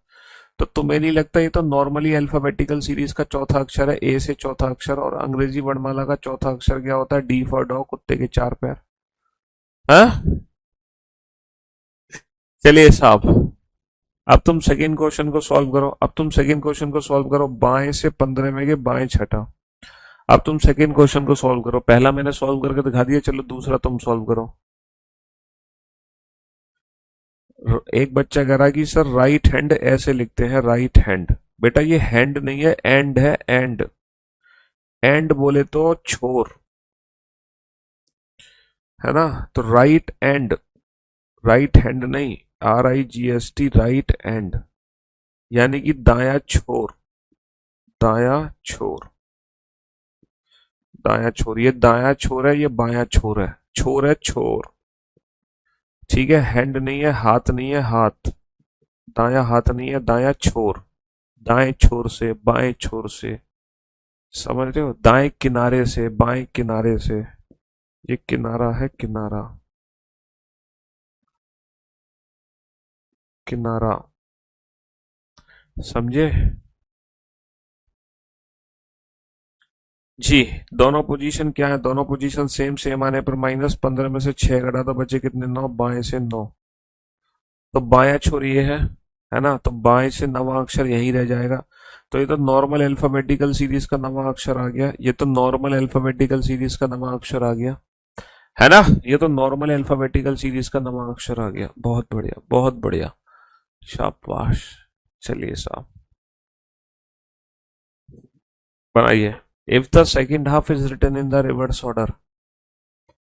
S1: तो तुम्हें नहीं लगता ये तो नॉर्मली अल्फाबेटिकल सीरीज का चौथा अक्षर है? ए से चौथा अक्षर, और अंग्रेजी वर्णमाला का चौथा अक्षर क्या होता है? डी फॉर डॉग, कुत्ते के 4 पैर। हाँ, चलिए साहब, अब तुम सेकेंड क्वेश्चन को सॉल्व करो। अब तुम सेकेंड क्वेश्चन को सॉल्व करो, बाएं से 15 में के बाएं छठा। अब तुम सेकेंड क्वेश्चन को सॉल्व करो। पहला मैंने सॉल्व करके दिखा दिया, चलो दूसरा तुम सॉल्व करो। एक बच्चा कह रहा है कि सर राइट हैंड ऐसे लिखते हैं, राइट हैंड। बेटा ये हैंड नहीं है, एंड है, एंड। एंड बोले तो छोर, है ना? तो राइट एंड, राइट हैंड नहीं, RIGST, राइट एंड, यानी कि दाया छोर। दाया छोर, दाया छोर, ये दाया छोर है, ये बाया छोर है। छोर है छोर, ठीक है? हैंड नहीं है, हाथ नहीं है, हाथ। दाया हाथ नहीं है, दाया छोर। दाएं छोर से, बाएं छोर से, समझ रहे हो? दाएं किनारे से, बाएं किनारे से। ये किनारा है, किनारा, किनारा, समझे? जी। दोनों पोजीशन क्या है, दोनों पोजीशन सेम सेम आने पर -15 में से 6 घटा तो बचे कितने, 9, बाएं से 9। तो बायां छोर ये है ना, तो बाएं से नवा अक्षर यही रह जाएगा। तो ये तो नॉर्मल अल्फाबेटिकल सीरीज का नवा अक्षर आ गया, ये तो नॉर्मल अल्फाबेटिकल सीरीज का नवा अक्षर आ गया, है ना। ये तो नॉर्मल अल्फाबेटिकल सीरीज का नवा अक्षर आ गया। बहुत बढ़िया, बहुत बढ़िया, शाबाश। चलिए साहब, बनाइए। If the second half is written in the reverse order,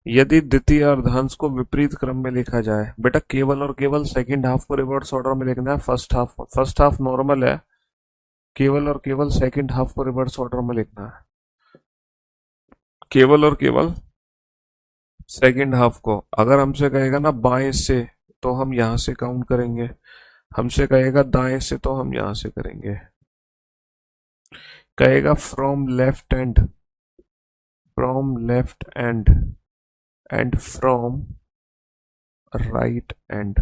S1: यदि द्वितीय अर्धांश को विपरीत क्रम में लिखा जाए। बेटा केवल और केवल सेकंड हाफ को रिवर्स ऑर्डर में लिखना है, फर्स्ट हाफ नॉर्मल है, केवल और केवल सेकंड हाफ को रिवर्स ऑर्डर में लिखना है। केवल और केवल सेकंड हाफ को, अगर हमसे कहेगा ना बाएं से, तो हम यहां से काउंट करेंगे, हमसे कहेगा दाएं से तो हम यहां से करेंगे। कहेगा from left and from right and,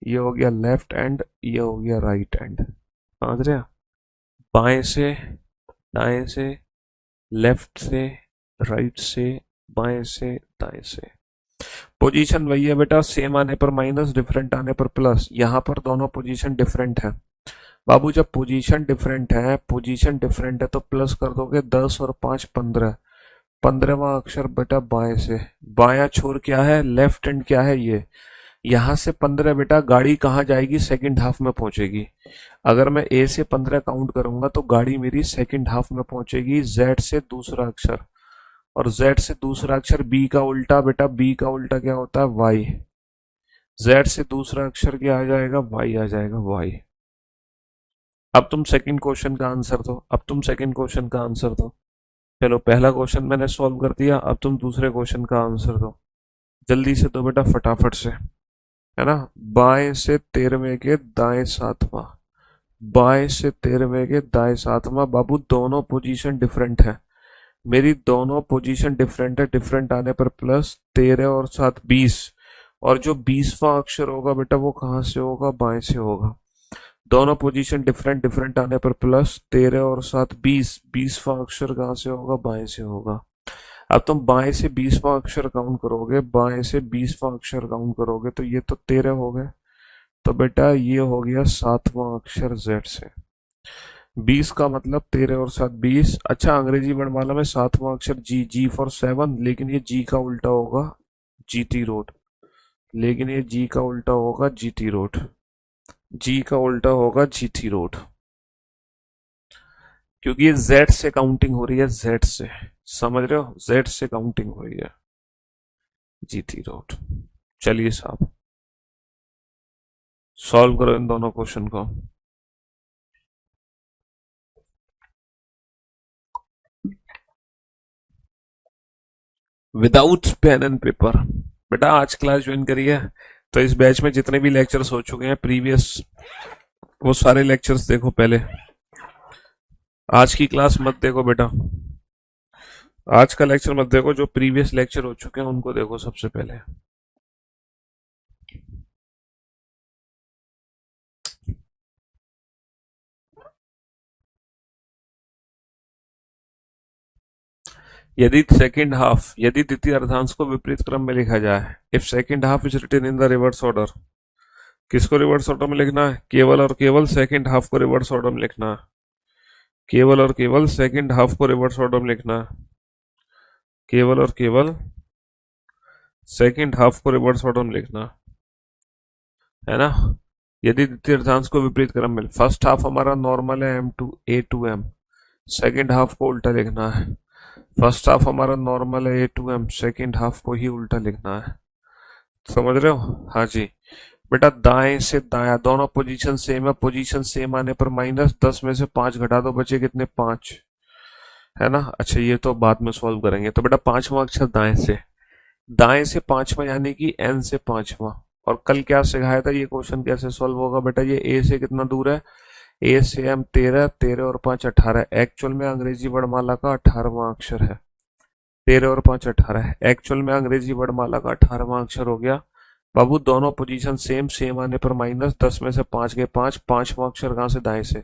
S1: ये हो गया लेफ्ट एंड, ये हो गया राइट एंड। समझ रहे हैं? बाएं से, दाएं से, लेफ्ट से, राइट से, बाएं से, दाएं से। पोजीशन वही है बेटा, सेम आने पर माइनस, डिफरेंट आने पर प्लस। यहां पर दोनों पोजीशन डिफरेंट है बाबू। जब पोजीशन डिफरेंट है तो प्लस कर दोगे, 10 और 5 15। 15वां अक्षर बेटा बाएं से, बायां छोर क्या है, लेफ्ट हैंड क्या है ये। यहां से 15 बेटा, गाड़ी कहाँ जाएगी, सेकंड हाफ में पहुंचेगी। अगर मैं ए से 15 काउंट करूंगा तो गाड़ी मेरी सेकंड हाफ में पहुंचेगी। जेड से दूसरा अक्षर, और जेड से दूसरा अक्षर बी का उल्टा, बेटा बी का उल्टा क्या होता है, वाई। जेड से दूसरा अक्षर क्या आ जाएगा, वाई आ जाएगा, वाई। अब तुम सेकंड क्वेश्चन का आंसर दो, चलो पहला क्वेश्चन मैंने सॉल्व कर दिया, अब तुम दूसरे क्वेश्चन का आंसर दो। जल्दी से दो बेटा, फटाफट से, है ना। बाएं से 13वें के दाएं 7वां, बाएं से 13वें के दाएं 7वां। बाबू दोनों पोजीशन डिफरेंट है, मेरी दोनों पोजीशन डिफरेंट है, डिफरेंट आने पर प्लस, 13 और 7 20। और जो 20वां अक्षर होगा बेटा वो कहाँ से होगा, बाएं से होगा। दोनों पोजीशन डिफरेंट, डिफरेंट आने पर प्लस, 13 और 7 20, 20वां अक्षर कहाँ से होगा, बाएं से होगा। अब तुम बाएं से 20वां अक्षर काउंट करोगे, बाएं से 20वां अक्षर काउंट करोगे तो ये तो 13 हो गए, तो बेटा ये हो गया 7वां अक्षर जेड से। 20 का मतलब 13 और 7 20। अच्छा अंग्रेजी वर्णमाला में 7वां अक्षर जी, जी फॉर 7, लेकिन ये जी का उल्टा होगा जीटी रोड, लेकिन ये जी का उल्टा होगा जीटी रोड, जी का उल्टा होगा जीटी रोड, क्योंकि ये जेड से काउंटिंग हो रही है, जेड से, समझ रहे हो, जेड से काउंटिंग हो रही है, जीटी रोड। चलिए साहब, सॉल्व करो इन दोनों क्वेश्चन को। Without pen and paper. बेटा आज क्लास ज्वाइन करी है तो इस बैच में जितने भी लेक्चर्स हो चुके हैं प्रीवियस, वो सारे लेक्चर्स देखो पहले। आज की क्लास मत देखो बेटा, आज का लेक्चर मत देखो, जो प्रीवियस लेक्चर हो चुके हैं उनको देखो सबसे पहले। यदि द्वितीय अर्धांश को विपरीत क्रम में लिखा जाए, if second half is written in the reverse order. किसको रिवर्स ऑर्डर में लिखना है, केवल और केवल सेकेंड हाफ को रिवर्स ऑर्डर में लिखना है, केवल और केवल सेकेंड हाफ को रिवर्स ऑर्डर में लिखना है, केवल और केवल सेकेंड हाफ को रिवर्स ऑर्डर में लिखना है ना। यदि द्वितीय अर्धांश को विपरीत क्रम में, फर्स्ट हाफ हमारा नॉर्मल है M to A to M, second half को उल्टा लिखना है। फर्स्ट हाफ हमारा नॉर्मल है A to M, second half को ही उल्टा लिखना है। समझ रहे हो, हाँ जी। बेटा दाएं से दाया, दोनों पोजीशन सेम है, पोजीशन सेम आने पर माइनस, 10 में से 5 घटा दो, बचे कितने, 5, है ना। अच्छा ये तो बाद में सॉल्व करेंगे। तो बेटा 5वां अक्षर दाएं से 5वां यानी कि N से 5वां। और कल क्या सिखाया था, ये क्वेश्चन कैसे सॉल्व होगा बेटा, ये A से कितना दूर है, A से M 13, 13 और 5 18। एक्चुअल में अंग्रेजी वर्णमाला का 18वां अक्षर है, 13 और 5 18 है। एक्चुअल में अंग्रेजी वर्णमाला का 18वां अक्षर हो गया। बाबू दोनों पोजीशन सेम, सेम आने पर माइनस, 10 में से 5 गए 5, 5वां अक्षर कहां से, दाएं से।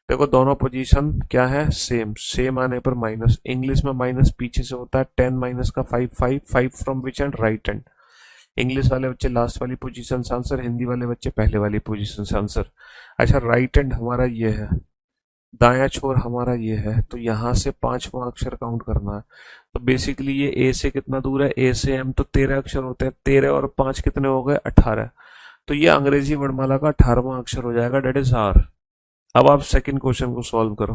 S1: देखो दोनों पोजीशन क्या है, सेम, सेम आने पर माइनस, इंग्लिश में माइनस पीछे से होता है 10 माइनस का 5, 5, 5 from which and, right and. English वाले बच्चे लास्ट वाली पोजीशन से आंसर, हिंदी वाले बच्चे पहले वाली पोजीशन से आंसर। अच्छा राइट एंड हमारा ये है, दाया छोर हमारा ये है, तो यहां से 5वां अक्षर काउंट करना है। तो बेसिकली ये ए से कितना दूर है, ए से एम तो 13 अक्षर होते हैं, 13 और 5 कितने हो गए, 18। तो ये अंग्रेजी वर्णमाला का 18वां अक्षर हो जाएगा, डेट इज आर। अब आप सेकंड क्वेश्चन को सॉल्व करो,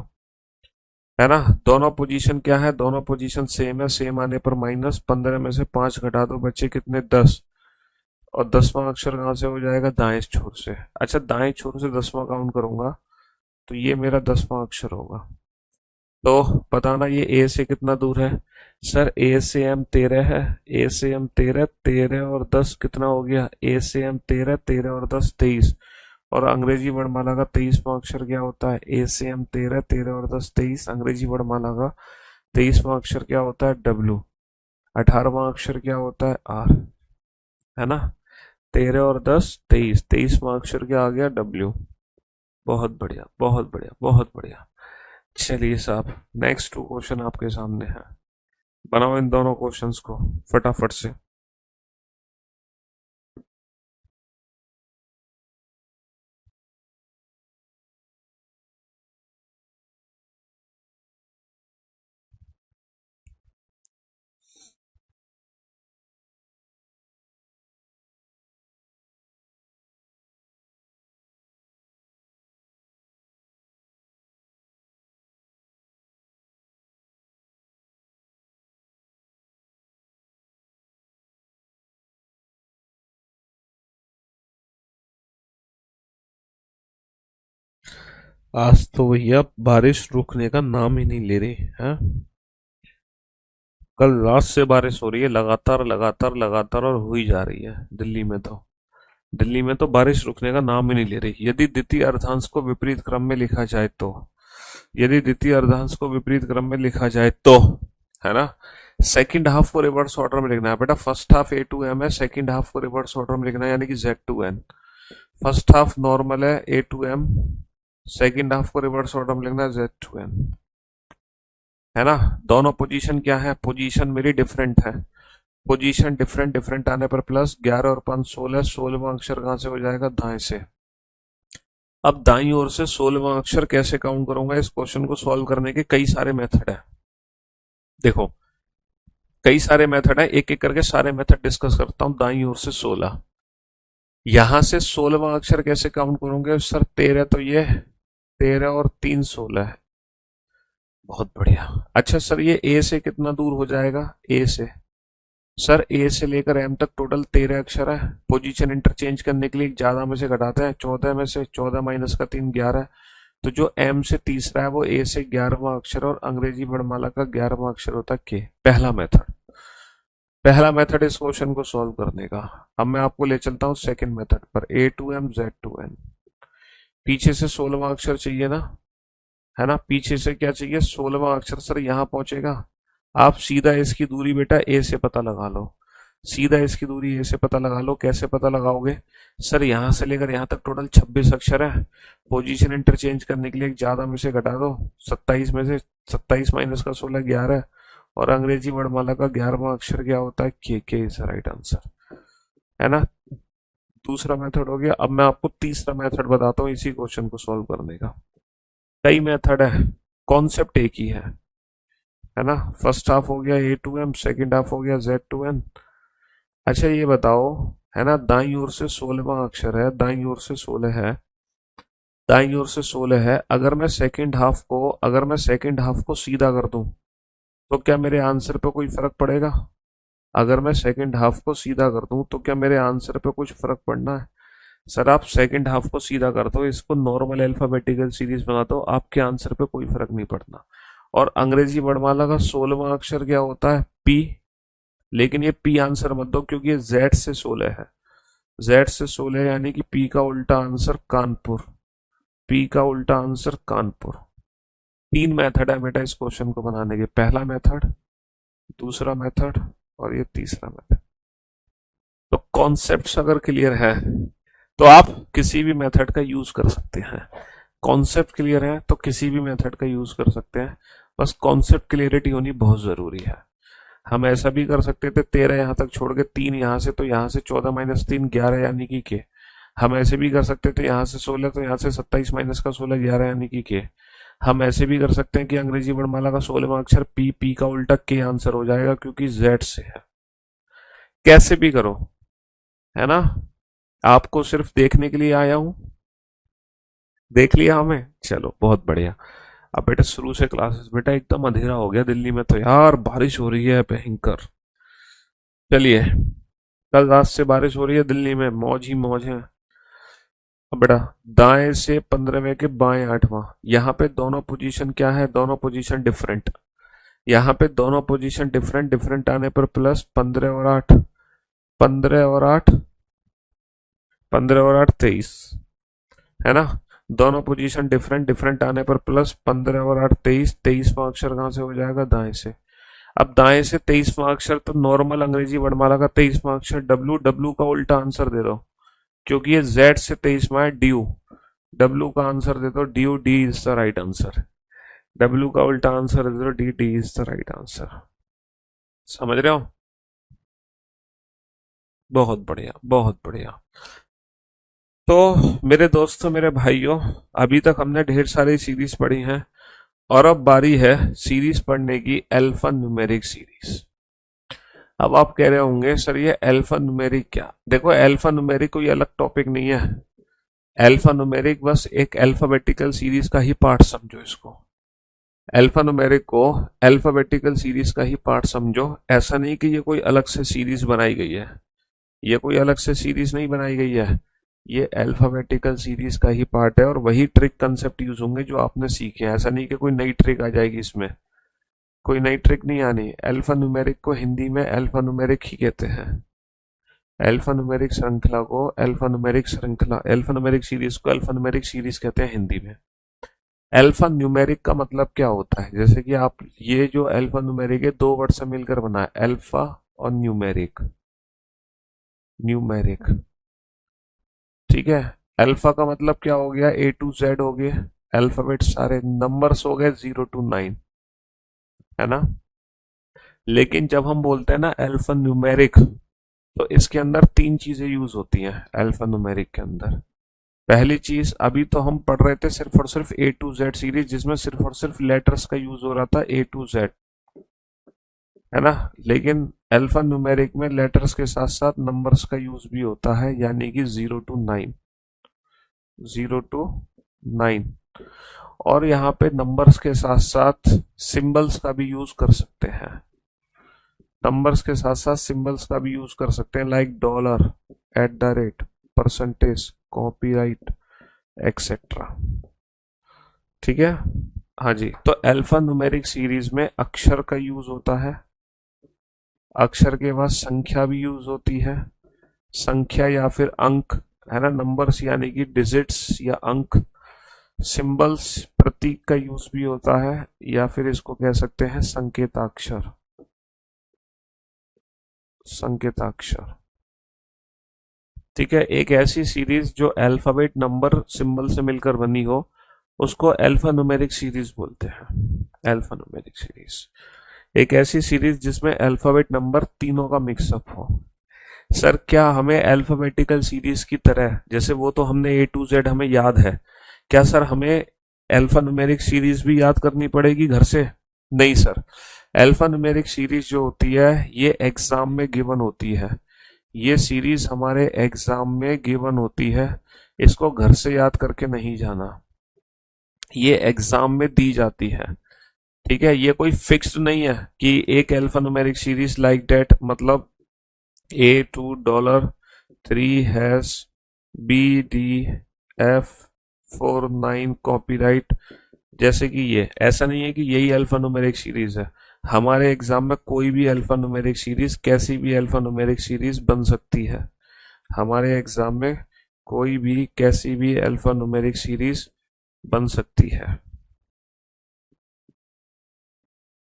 S1: है ना। दोनों पोजीशन क्या है, दोनों पोजीशन सेम है, सेम आने पर माइनस, 15 में से 5 घटा दो, बच्चे कितने, 10। और 10वां अक्षर कहां से हो जाएगा, दाएं छोर से। अच्छा दाएं छोर से 10वां काउंट करूंगा तो ये मेरा 10वां अक्षर होगा। तो बताना ये ए से कितना दूर है, सर ए से एम 13 है, ए से एम 13, 13 और 10 कितना हो गया, ए से एम 13, 13 और 10 23। और अंग्रेजी वर्णमाला का 23वां अक्षर क्या होता है, ए से एम 13, 13 और 10 23। अंग्रेजी वर्णमाला का 23वां अक्षर क्या होता है, डब्ल्यू। 18वां अक्षर क्या होता है, आर, है ना। 13 और 10 23, 23वां अक्षर क्या आ गया, डब्ल्यू। बहुत बढ़िया, बहुत बढ़िया, बहुत बढ़िया। चलिए साहब, नेक्स्ट 2 क्वेश्चन आपके सामने है, बनाओ इन दोनों क्वेश्चंस को फटाफट से। आज तो भैया बारिश रुकने का नाम ही नहीं ले रही है। कल रात से बारिश हो रही है, लगातार लगातार लगातार, और हुई जा रही है दिल्ली में तो। दिल्ली में तो बारिश रुकने का नाम ही नहीं ले रही। यदि द्वितीय अर्धांश को विपरीत क्रम में लिखा जाए तो, यदि द्वितीय अर्धांश को विपरीत क्रम में लिखा जाए तो, है ना। सेकंड हाफ को रिवर्स ऑर्डर में लिखना है बेटा, first half A to M है, सेकंड हाफ को रिवर्स ऑर्डर में लिखना है, यानी कि Z to N. First half normal है A to M, second half को रिवर्स ऑर्डर में लिखना है जेड टू एन, है ना। दोनों पोजीशन क्या है, पोजीशन मेरी डिफरेंट है। पोजीशन डिफरेंट, डिफरेंट आने पर प्लस, 11 और 5 16, 16वां अक्षर कहां से हो जाएगा, दाएं से। अब दाईं ओर से 16वां अक्षर कैसे काउंट करूंगा, इस क्वेश्चन को सॉल्व करने के कई सारे मेथड है। देखो कई सारे मेथड है, एक एक करके सारे मेथड डिस्कस करता हूं। दाईं ओर से 16, यहां से 16वां अक्षर कैसे काउंट करोगे सर, 13 तो ये 13 और 3 16 है, बहुत बढ़िया। अच्छा सर ये ए से कितना दूर हो जाएगा, ए से, सर ए से लेकर एम तक टोटल 13 अक्षर है। पोजीशन इंटरचेंज करने के लिए ज्यादा में से घटाते हैं, 14 में से 14 माइनस का 3 11। तो जो एम से तीसरा है वो ए से 11वां अक्षर, और अंग्रेजी वर्णमाला का 11वां अक्षर होता है के। पहला मेथड, पहला मेथड इस क्वेश्चन को सॉल्व करने का। अब मैं आपको ले चलता हूँ सेकंड मेथड पर, A to M Z to N. पीछे से 16वां अक्षर चाहिए ना, है ना। पीछे से क्या चाहिए, 16वां अक्षर। सर यहां पहुंचेगा, आप सीधा इसकी दूरी बेटा ए से पता लगा लो, सीधा इसकी दूरी ए से पता लगा लो। कैसे पता लगाओगे, सर यहां से लेकर यहां तक टोटल 26 अक्षर है। पोजीशन इंटरचेंज करने के लिए ज्यादा में से घटा दो, 27 में से 27 माइनस का 16 11। और अंग्रेजी वर्णमाला का 11वां अक्षर क्या होता है, के इज राइट आंसर, है ना। दूसरा मेथड हो गया। अब मैं आपको तीसरा मेथड बताता हूँ इसी क्वेश्चन को सॉल्व करने का। कई मेथड है, कॉन्सेप्ट एक ही है ना। फर्स्ट हाफ हो गया ए टू एम, सेकेंड हाफ हो गया जेड टू एन। अच्छा ये बताओ, है ना, दाईं ओर से 16वां अक्षर है, दाईं ओर से 16 है, दाईं ओर से 16 है। अगर मैं सेकेंड हाफ को सीधा कर दूं तो क्या मेरे आंसर पे कोई फर्क पड़ेगा। अगर मैं सेकेंड हाफ को सीधा कर दूं तो क्या मेरे आंसर पे कुछ फर्क पड़ना है। सर आप सेकेंड हाफ को सीधा कर दो, इसको नॉर्मल अल्फाबेटिकल सीरीज बना दो, आपके आंसर पे कोई फर्क नहीं पड़ना। और अंग्रेजी वर्णमाला का 16वां अक्षर क्या होता है, पी। लेकिन ये पी आंसर मत दो क्योंकि ये जेड से 16 है, जेड से 16 यानी कि पी का उल्टा आंसर कानपुर, पी का उल्टा आंसर कानपुर। 3 मेथड है बेटा इस क्वेश्चन को बनाने के, पहला मेथड, दूसरा मेथड और ये तीसरा मेथड। तो कॉन्सेप्ट्स अगर क्लियर है तो आप किसी भी मेथड का यूज कर सकते हैं। कॉन्सेप्ट क्लियर है तो किसी भी मेथड का यूज कर सकते हैं, बस कॉन्सेप्ट क्लियरिटी होनी बहुत जरूरी है। हम ऐसा भी कर सकते थे 13 यहां तक छोड़ के 3 यहां से, तो यहां से 14 माइनस 3 11 यानी कि के। हम ऐसे भी कर सकते थे यहां से 16 तो यहां से 27 माइनस का 16 11 यानी कि के। हम ऐसे भी कर सकते हैं कि अंग्रेजी वर्णमाला का 16वां अक्षर पी, पी का उल्टा के आंसर हो जाएगा क्योंकि जेड से है। कैसे भी करो, है ना। आपको सिर्फ देखने के लिए आया हूं, देख लिया हमें, चलो बहुत बढ़िया। अब बेटा शुरू से क्लासेस, बेटा एकदम अंधेरा हो गया दिल्ली में तो यार, बारिश हो रही है भयंकर। चलिए, कल रात से बारिश हो रही है दिल्ली में, मौज ही मौज है। अब बेटा दाएं से 15वें के बाएं 8वां, यहाँ पे दोनों पोजीशन क्या है, दोनों पोजीशन डिफरेंट। यहाँ पे दोनों पोजीशन डिफरेंट, डिफरेंट आने पर प्लस 15 और 8, 15 और 8, 15 और 8 23, है ना। दोनों पोजीशन डिफरेंट, डिफरेंट आने पर प्लस 15 और 8 23, 23वां अक्षर कहां से हो जाएगा, दाएं से। अब दाएं से 23वां अक्षर तो नॉर्मल अंग्रेजी वर्णमाला का 23वां अक्षर डब्ल्यू, डब्ल्यू का उल्टा आंसर दे दो क्योंकि ये जेड से 23वां है ड्यू। डब्ल्यू का आंसर दे दो due, D is the right answer. W का उल्टा आंसर दे दो D, D is the right answer. समझ रहे हो, बहुत बढ़िया बहुत बढ़िया। तो मेरे दोस्तों, मेरे भाइयों, अभी तक हमने ढेर सारी सीरीज पढ़ी हैं और अब बारी है सीरीज पढ़ने की, अल्फा न्यूमेरिक सीरीज। अब आप कह रहे होंगे सर ये अल्फा न्यूमेरिक क्या, देखो अल्फा न्यूमेरिक कोई अलग टॉपिक नहीं है। अल्फा न्यूमेरिक बस एक अल्फाबेटिकल सीरीज का ही पार्ट समझो इसको। अल्फा न्यूमेरिक को अल्फाबेटिकल सीरीज का ही पार्ट समझो, ऐसा नहीं कि ये कोई अलग से सीरीज बनाई गई है। ये कोई अलग से सीरीज नहीं बनाई गई है, ये अल्फाबेटिकल सीरीज का ही पार्ट है और वही ट्रिक कंसेप्ट यूज होंगे जो आपने सीखे हैं। ऐसा नहीं कि कोई नई ट्रिक आ जाएगी इसमें, कोई नई ट्रिक नहीं आनी। अल्फा न्यूमेरिक को हिंदी में अल्फा न्यूमेरिक ही कहते हैं। अल्फा न्यूमेरिक श्रृंखला को अल्फा न्यूमेरिक श्रृंखला, अल्फा न्यूमेरिक सीरीज को अल्फा न्यूमेरिक सीरीज कहते हैं हिंदी में। अल्फा न्यूमेरिक का मतलब क्या होता है, जैसे कि आप ये जो अल्फा न्यूमेरिक है दो वर्ड से मिलकर बना है, अल्फा और न्यूमेरिक, न्यूमेरिक, ठीक है। अल्फा का मतलब क्या हो गया, ए टू जेड हो गए, अल्फाबेट सारे, नंबर्स हो गए 0 to 9, है ना। लेकिन जब हम बोलते हैं ना अल्फा न्यूमेरिक, तो इसके अंदर तीन चीजें यूज होती हैं अल्फा न्यूमेरिक के अंदर। पहली चीज, अभी तो हम पढ़ रहे थे सिर्फ और सिर्फ ए टू जेड सीरीज जिसमें सिर्फ और सिर्फ लेटर्स का यूज हो रहा था, ए टू जेड, है ना। लेकिन अल्फा न्यूमेरिक में लेटर्स के साथ साथ नंबर्स का यूज भी होता है, यानी कि 0 to 9, 0 to 9। और यहाँ पे नंबर्स के साथ साथ सिंबल्स का भी यूज कर सकते हैं, नंबर्स के साथ साथ सिंबल्स का भी यूज कर सकते हैं, like dollar, @ percentage, copyright, etcetera, ठीक है। हाँ जी, तो अल्फा न्यूमेरिक सीरीज में अक्षर का यूज होता है, अक्षर के बाद संख्या भी यूज होती है, संख्या या फिर अंक, है ना, नंबर्स यानी कि डिजिट्स या अंक, सिंबल्स प्रतीक का यूज भी होता है, या फिर इसको कह सकते हैं संकेताक्षर, संकेताक्षर, ठीक है। एक ऐसी सीरीज जो अल्फाबेट, नंबर, सिंबल से मिलकर बनी हो उसको अल्फा न्यूमेरिक सीरीज बोलते हैं, अल्फा न्यूमेरिक सीरीज। एक ऐसी सीरीज जिसमें अल्फाबेट, नंबर तीनों का मिक्सअप हो। सर क्या हमें अल्फाबेटिकल सीरीज की तरह, जैसे वो तो हमने ए टू जेड हमें याद है, क्या सर हमें अल्फा न्यूमेरिक सीरीज भी याद करनी पड़ेगी घर से? नहीं सर, अल्फा न्यूमेरिक सीरीज जो होती है ये एग्जाम में गिवन होती है, ये सीरीज हमारे एग्जाम में गिवन होती है, इसको घर से याद करके नहीं जाना, ये एग्जाम में दी जाती है, ठीक है। ये कोई फिक्स्ड नहीं है कि एक alpha numeric series like date, मतलब A2 $3 BDF49 कॉपीराइट, जैसे कि ये, ऐसा नहीं है कि यही अल्फा न्यूमेरिक सीरीज है। हमारे एग्जाम में कोई भी अल्फा न्यूमेरिक सीरीज, कैसी भी अल्फा न्यूमेरिक सीरीज बन सकती है, हमारे एग्जाम में कोई भी कैसी भी अल्फा न्यूमेरिक सीरीज बन सकती है,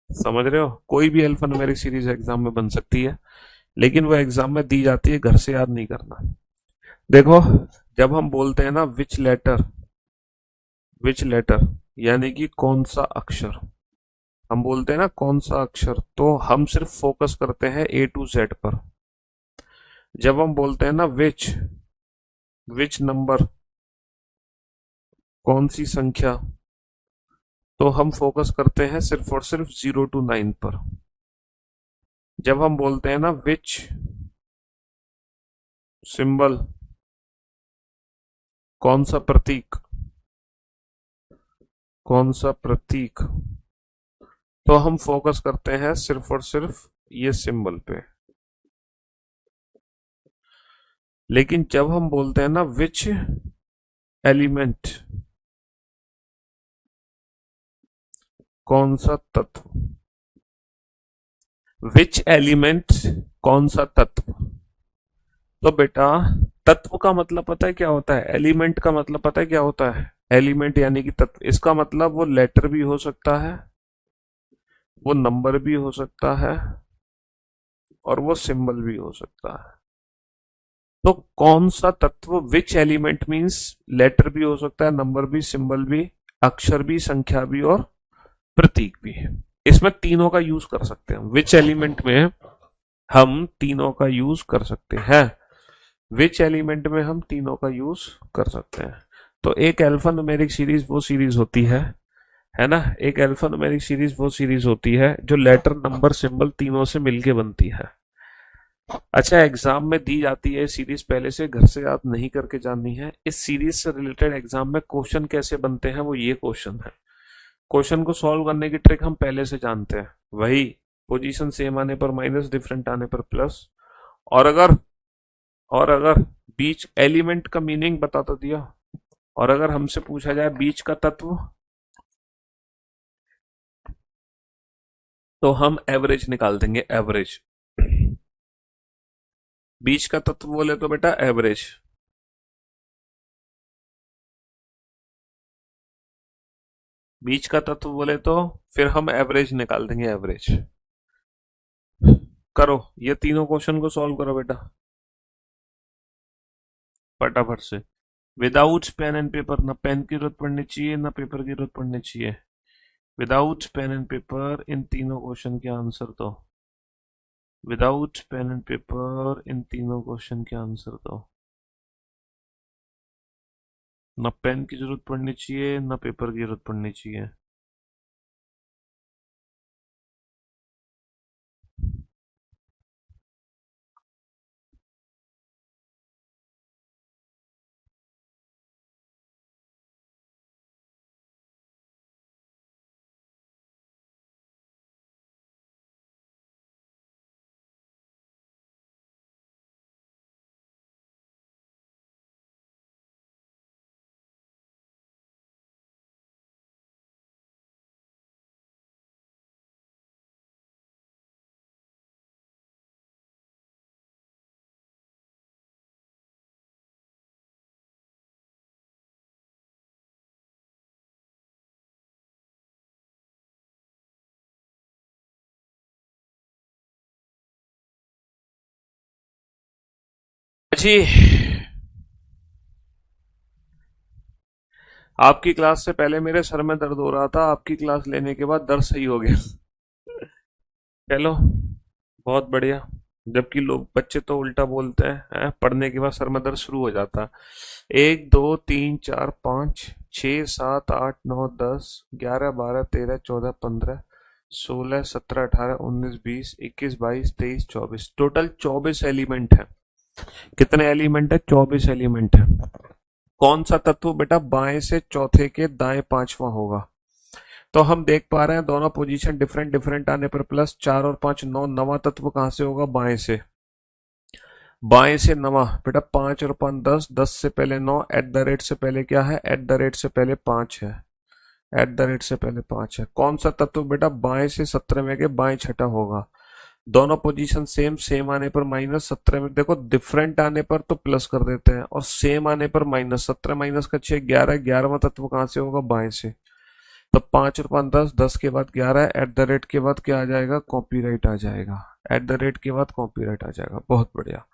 S1: समझ रहे हो, कोई भी अल्फा न्यूमेरिक सीरीज एग्जाम में बन सकती है, लेकिन वो एग्जाम में दी जाती है, घर से याद नहीं करना। देखो जब हम बोलते हैं ना विच लेटर, विच लेटर, यानी कि कौन सा अक्षर। हम बोलते हैं ना कौन सा अक्षर, तो हम सिर्फ फोकस करते हैं ए टू जेड पर। जब हम बोलते हैं ना विच नंबर, कौन सी संख्या, तो हम फोकस करते हैं सिर्फ और सिर्फ 0 to 9 पर। जब हम बोलते हैं ना विच सिंबल, कौन सा प्रतीक, कौन सा प्रतीक, तो हम फोकस करते हैं सिर्फ और सिर्फ ये सिंबल पे। लेकिन जब हम बोलते हैं ना विच एलिमेंट, कौन सा तत्व, विच एलिमेंट, कौन सा तत्व, तो बेटा तत्व का मतलब पता है क्या होता है, एलिमेंट का मतलब पता है क्या होता है, एलिमेंट यानी कि तत्व। इसका मतलब वो लेटर भी हो सकता है, वो नंबर भी हो सकता है, और वो सिंबल भी हो सकता है। तो कौन सा तत्व, विच एलिमेंट मींस लेटर भी हो सकता है, नंबर भी, सिंबल भी, अक्षर भी, संख्या भी, और प्रतीक भी। इसमें तीनों का यूज कर सकते हैं, विच एलिमेंट में हम तीनों का यूज कर सकते हैं, विच एलिमेंट में हम तीनों का यूज कर सकते हैं। तो एक अल्फा न्यूमेरिक सीरीज वो सीरीज होती है ना, एक अल्फा न्यूमेरिक सीरीज वो सीरीज होती है जो लेटर, नंबर, सिंबल तीनों से मिलके बनती है। अच्छा, एग्जाम में दी जाती है सीरीज, पहले से घर से आप नहीं करके जाननी है। इस सीरीज से रिलेटेड एग्जाम में क्वेश्चन कैसे बनते हैं, वो ये क्वेश्चन है। क्वेश्चन को सॉल्व करने की ट्रिक हम पहले से जानते हैं, वही पोजीशन सेम आने पर माइनस, डिफरेंट आने पर प्लस। और अगर और अगर बीच एलिमेंट का मीनिंग बता तो दिया, और अगर हमसे पूछा जाए बीच का तत्व, तो हम एवरेज निकाल देंगे, एवरेज। बीच का तत्व बोले तो बेटा एवरेज, बीच का तत्व बोले तो फिर हम एवरेज निकाल देंगे, एवरेज। करो ये तीनों क्वेश्चन को सॉल्व करो बेटा फटाफट से, विदाउट पेन एंड पेपर। ना पेन की जरूरत पड़नी चाहिए, ना पेपर की जरूरत पड़नी चाहिए। विदाउट पेन एंड पेपर इन तीनों क्वेश्चन के आंसर दो, विदाउट पेन एंड पेपर इन तीनों क्वेश्चन के आंसर दो। ना पेन की जरूरत पड़नी चाहिए, ना पेपर की जरूरत पड़नी चाहिए। जी, आपकी क्लास से पहले मेरे सर में दर्द हो रहा था, आपकी क्लास लेने के बाद दर्द सही हो गया। चलो, बहुत बढ़िया। जबकि लोग, बच्चे तो उल्टा बोलते हैं, पढ़ने के बाद सर में दर्द शुरू हो जाता है। 1 2 3 4 5 6 7 8 9 10 11 12 13 14 15 16 17 18 19 20 21 22 23 टोटल 24 एलिमेंट है। कितने एलिमेंट है, 24 एलिमेंट है। कौन सा तत्व बेटा बाएं से चौथे के दाएं पांचवा होगा, तो हम देख पा रहे हैं दोनों पोजीशन डिफरेंट डिफरेंट आने पर प्लस 4 और 5 9, नवा तत्व कहां से होगा, बाएं से। बाएं से नवा बेटा 5 और 5 10, 10 से पहले 9, एट द रेट से पहले क्या है, एट द रेट से पहले 5 है, एट द रेट से पहले 5 है। कौन सा तत्व बेटा बाएं से 17 में के बाएं छठा होगा, दोनों पोजीशन सेम, सेम आने पर माइनस, 17 में देखो डिफरेंट आने पर तो प्लस कर देते हैं, और सेम आने पर माइनस, 17 माइनस का 6 11, 11वां तत्व कहां से होगा, बाएं से। तो 5 और 5 10, 10 के बाद 11, एट द रेट के बाद क्या आ जाएगा, कॉपीराइट आ जाएगा। एट द रेट के बाद कॉपीराइट आ जाएगा, बहुत बढ़िया।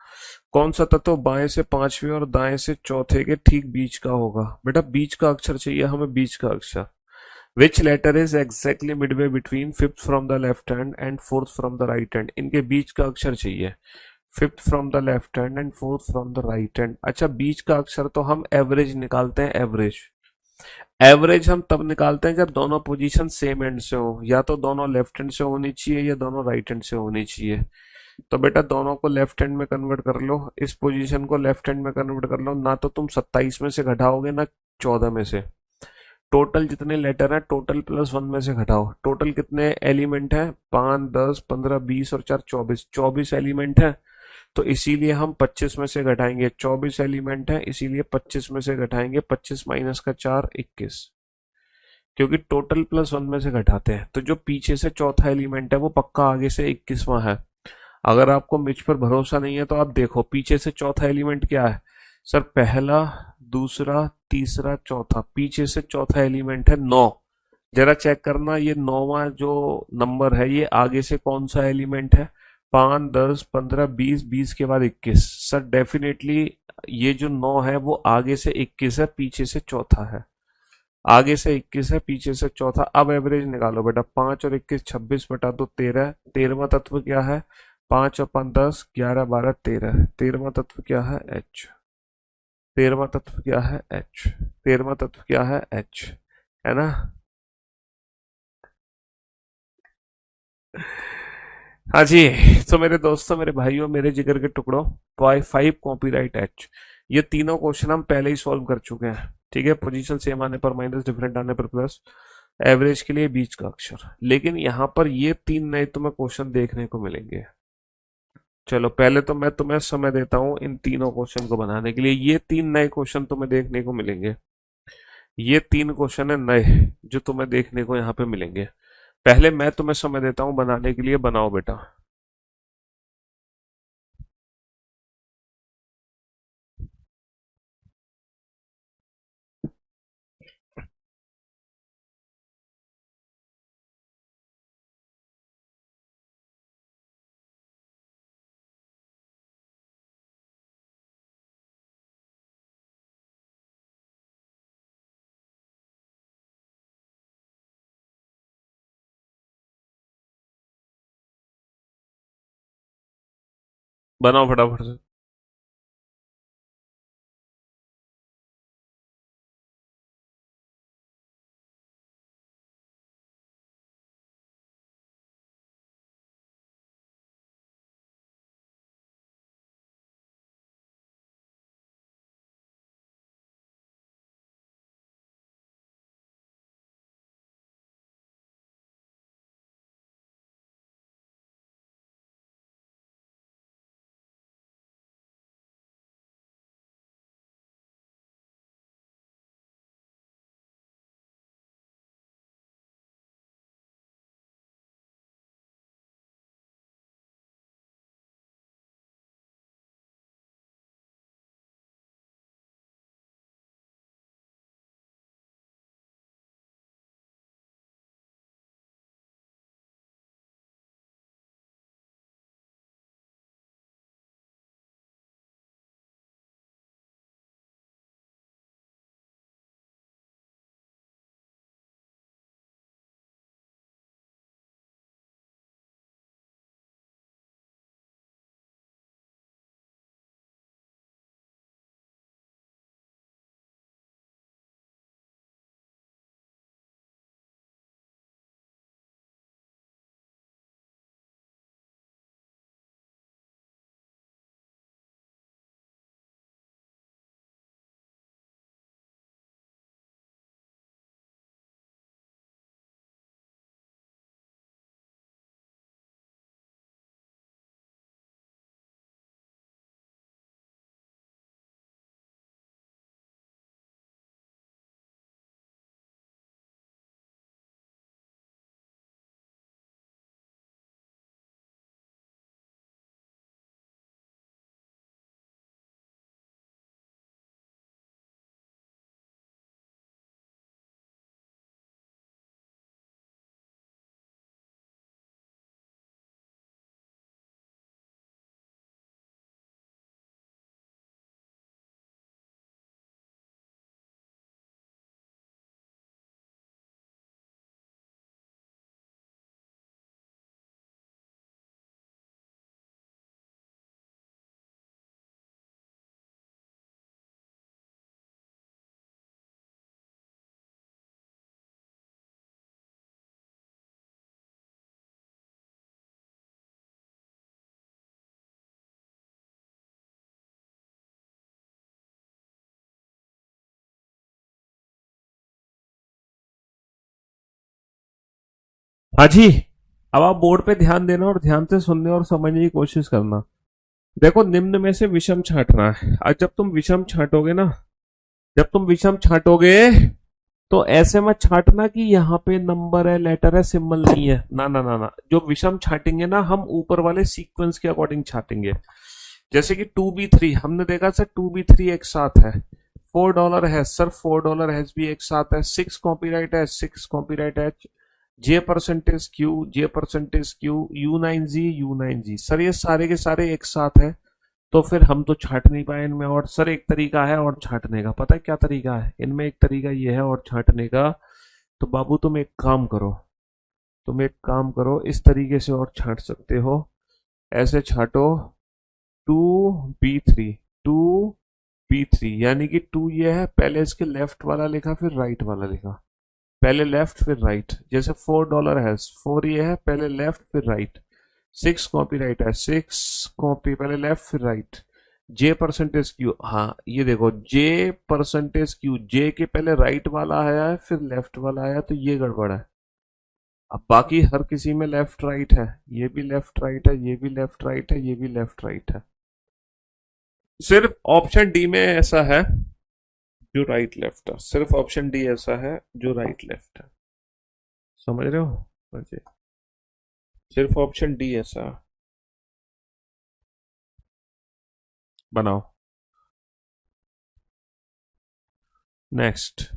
S1: कौन सा तत्व बाएं से पांचवें और दाएं से चौथे के ठीक बीच का होगा? बेटा बीच का अक्षर चाहिए हमें, बीच का अक्षर। Which letter is exactly midway between fifth from the left hand and fourth from the right hand? इनके बीच का अक्षर चाहिए। Fifth from the left hand and fourth from the right hand. अच्छा, बीच का अक्षर तो हम एवरेज निकालते हैं, एवरेज। एवरेज हम तब निकालते हैं जब दोनों पोजीशन सेम एंड से हो, या तो दोनों लेफ्ट हैंड से होनी चाहिए या दोनों राइट हैंड से होनी चाहिए। तो बेटा दोनों को लेफ्ट हैंड में कन्वर्ट कर लो, इस पोजीशन को लेफ्ट हैंड में कन्वर्ट कर लो। ना तो तुम 27 में से घटाओगे ना 14 में से। टोटल जितने लेटर हैं, टोटल प्लस 1 में से घटाओ। टोटल कितने एलिमेंट हैं? 5 10 15 20 और 4 24, 24 एलिमेंट हैं। तो इसीलिए हम 25 में से घटाएंगे। 24 एलिमेंट हैं, इसीलिए 25 में से घटाएंगे। 25 माइनस का 4, 21। क्योंकि टोटल प्लस 1 में से घटाते हैं, तो जो पीछे से चौथा एलिमेंट है वो पक्का आगे से 21वां है। अगर आपको मुझ पर भरोसा नहीं है तो आप देखो पीछे से चौथा एलिमेंट क्या है। सर पहला, दूसरा, तीसरा, चौथा, पीछे से चौथा एलिमेंट है 9। जरा चेक करना, ये 9वां जो नंबर है ये आगे से कौन सा एलिमेंट है? 5 10 15 20, 20 के बाद 21। सर डेफिनेटली ये जो 9 है वो आगे से 21 है, पीछे से चौथा है। आगे से 21 है, पीछे से चौथा। अब एवरेज निकालो बेटा। 5 और 21 26 बटा 2 13। 13वां तत्व क्या है? 5 और 5 10, 11 12 13। 13वां तत्व क्या है? एच। 13वां तत्व क्या है? एच। 13वां तत्व क्या है? एच। है ना? हाँ जी। तो मेरे दोस्तों, मेरे भाइयों, मेरे जिगर के टुकड़ों, 5 कॉपीराइट एच। ये तीनों क्वेश्चन हम पहले ही सॉल्व कर चुके हैं। ठीक है, पोजीशन सेम आने पर माइनस, डिफरेंट आने पर प्लस, एवरेज के लिए बीच का अक्षर। लेकिन यहाँ पर ये तीन नए तुम्हें क्वेश्चन देखने को मिलेंगे। चलो पहले तो मैं तुम्हें समय देता हूँ इन तीनों क्वेश्चन को बनाने के लिए। ये तीन नए क्वेश्चन तुम्हें देखने को मिलेंगे। ये तीन क्वेश्चन है नए जो तुम्हें देखने को यहाँ पे मिलेंगे। पहले मैं तुम्हें समय देता हूँ बनाने के लिए, बनाओ बेटा। बनाओ फटाफट से। हाँ जी। अब आप बोर्ड पे ध्यान देना और ध्यान से सुनने और समझने की कोशिश करना। देखो, निम्न में से विषम छांटना है। आज जब तुम विषम छांटोगे ना, जब तुम विषम छांटोगे तो ऐसे मत छांटना कि यहाँ पे नंबर है, लेटर है, सिंबल नहीं है। ना ना ना ना, जो विषम छांटेंगे ना, हम ऊपर वाले सीक्वेंस के अकॉर्डिंग छांटेंगे। जैसे कि 2B3 हमने देखा सर, 2B3 एक साथ है। $4 है सर, $4 हैज भी एक साथ है। 6 कॉपीराइट है। J%Q, U9G सर, ये सारे के सारे एक साथ है। तो फिर हम तो छांट नहीं पाए इनमें। और सर एक तरीका है और छांटने का, पता है क्या तरीका है इनमें? एक तरीका ये है और छांटने का। तो बाबू तुम एक काम करो, तुम एक काम करो, इस तरीके से और छांट सकते हो। ऐसे छांटो, 2B3, 2B3, यानी कि 2 ये है, पहले इसके लेफ्ट वाला लिखा फिर राइट वाला लिखा। पहले लेफ्ट फिर राइट। जैसे $4 है, 4 ये है, पहले लेफ्ट फिर राइट। 6 कॉपीराइट है, 6 कॉपी, पहले लेफ्ट फिर राइट। J%Q, हाँ ये देखो, J%Q, J के पहले राइट वाला आया है फिर लेफ्ट वाला आया, तो ये गड़बड़ है। अब बाकी हर किसी में लेफ्ट राइट है, ये भी लेफ्ट राइट है, ये भी लेफ्ट राइट है, ये भी लेफ्ट राइट है। सिर्फ ऑप्शन डी में ऐसा है जो राइट लेफ्ट है। सिर्फ ऑप्शन डी ऐसा है जो राइट लेफ्ट है। समझ रहे हो? हाँ जी। सिर्फ ऑप्शन डी ऐसा है। बनाओ। नेक्स्ट।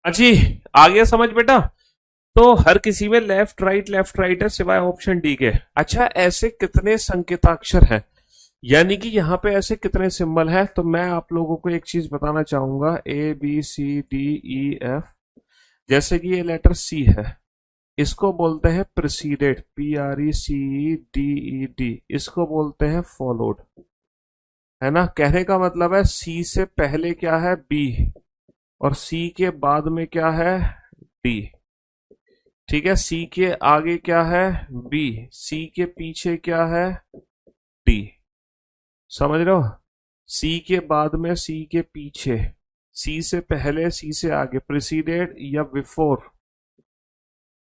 S1: अच्छी, आ गया समझ बेटा? तो हर किसी में लेफ्ट राइट है सिवाय ऑप्शन डी के। अच्छा, ऐसे कितने संकेताक्षर हैं, यानी कि यहाँ पे ऐसे कितने सिंबल हैं? तो मैं आप लोगों को एक चीज बताना चाहूंगा, ABCDEF। जैसे कि ये लेटर सी है, इसको बोलते हैं प्रिसीडेड, PRECEDED। इसको बोलते हैं फॉलोड। है ना? कहने का मतलब है सी से पहले क्या है? बी। और सी के बाद में क्या है? डी। ठीक है, सी के आगे क्या है? बी। सी के पीछे क्या है? डी। समझ रहे हो? सी के बाद में, सी के पीछे, सी से पहले, सी से आगे, प्रिसीडेड या बिफोर।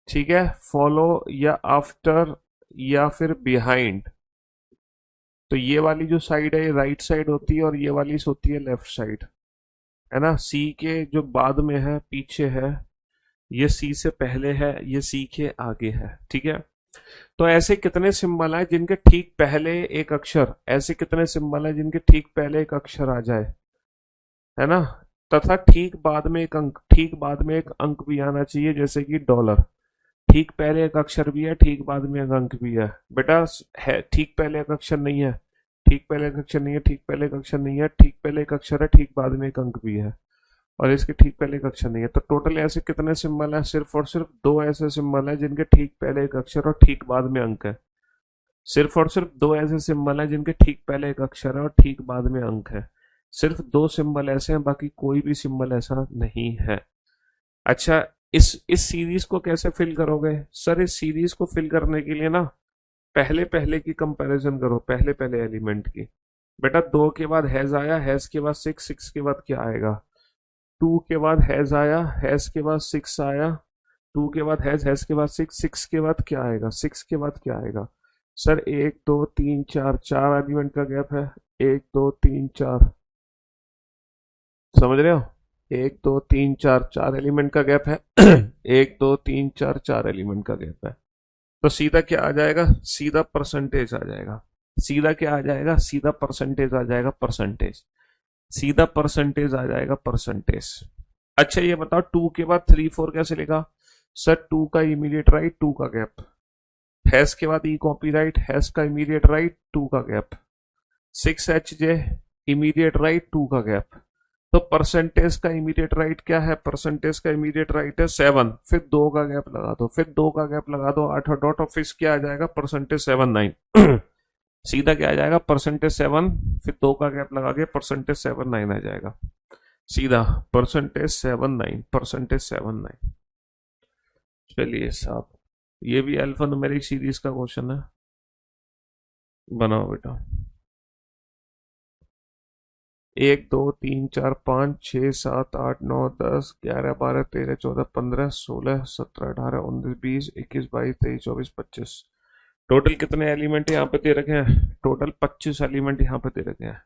S1: ठीक है, फॉलो या आफ्टर या फिर बिहाइंड। तो ये वाली जो साइड है ये राइट साइड होती है और ये वाली होती है लेफ्ट साइड। है ना? सी के जो बाद में है, पीछे है, ये सी से पहले है, ये सी के आगे है। ठीक है? तो ऐसे कितने सिंबल हैं जिनके ठीक पहले एक अक्षर, ऐसे कितने सिंबल हैं जिनके ठीक पहले एक अक्षर आ जाए? है ना? तथा ठीक बाद में एक अंक, ठीक बाद में एक अंक भी आना चाहिए, जैसे कि डॉलर। ठीक पहले एक अक्षर भी है, ठीक बाद में एक अंक भी है। बेटा, है ठीक पहले एक अक्षर नहीं है, ठीक पहले एक अक्षर नहीं है, ठीक पहले एक अक्षर नहीं है, ठीक पहले एक अक्षर है, ठीक बाद में एक अंक भी है, और इसके ठीक पहले एक अक्षर नहीं है। तो टोटल ऐसे कितने सिंबल हैं? सिर्फ और सिर्फ दो ऐसे सिंबल हैं जिनके ठीक पहले एक अक्षर और ठीक बाद में अंक है। सिर्फ और सिर्फ दो ऐसे सिंबल हैं जिनके ठीक पहले एक अक्षर है और ठीक बाद में अंक है। सिर्फ दो सिंबल ऐसे हैं, बाकी कोई भी सिंबल ऐसा नहीं है। अच्छा, इस सीरीज को कैसे फिल करोगे? सर, इस सीरीज को फिल करने के लिए ना, पहले पहले की कंपैरिजन करो, पहले पहले एलिमेंट की। बेटा, 2 के बाद हैज आया, हैज के बाद 6, 6 के बाद क्या आएगा? 2 के बाद हैज आया, हैज के बाद 6 आया, 2 के बाद हैज के बाद 6, 6 के बाद क्या आएगा? 6 के बाद क्या आएगा? सर, 1 2 3 4, 4 एलिमेंट का गैप है। 1 2 3 4, समझ रहे हो? 1 2 3 4, 4 एलिमेंट का गैप है। 1 2 3 4, 4 एलिमेंट का गैप है। तो सीधा क्या आ जाएगा? सीधा परसेंटेज आ जाएगा। सीधा क्या आ जाएगा, सीधा परसेंटेज आ जाएगा, परसेंटेज, सीधा परसेंटेज आ जाएगा, परसेंटेज। अच्छा ये बताओ, टू के बाद थ्री फोर कैसे लिखा? सर टू का इमीडिएट राइट, टू का गैप। हैश के बाद ई कॉपी राइट, हैश का इमीडिएट राइट, टू का gap. Six H J, immediate right, two का गैप। तो परसेंटेज का इमीडिएट राइट क्या है? परसेंटेज का इमीडिएट राइट है सेवन, फिर दो का गैप लगा दो, फिर दो का गैप लगा दो, आठ और डॉट ऑफ फिर क्या आ जाएगा? Percentage seven nine. सीधा क्या आ जाएगा? परसेंटेज सेवन, फिर दो का गैप लगा के परसेंटेज सेवन नाइन आ जाएगा, सीधा percentage seven nine, percentage seven nine. चलिए साहब, ये भी अल्फा न्यूमेरिक सीरीज का क्वेश्चन है, बनाओ बेटा। एक दो तीन चार पाँच छः सात आठ नौ दस ग्यारह बारह तेरह चौदह पंद्रह सोलह सत्रह अठारह उन्नीस बीस इक्कीस बाईस तेईस चौबीस पच्चीस। टोटल कितने एलिमेंट यहाँ पे दे रखे हैं? टोटल 25 एलिमेंट यहाँ पे दे रखे हैं।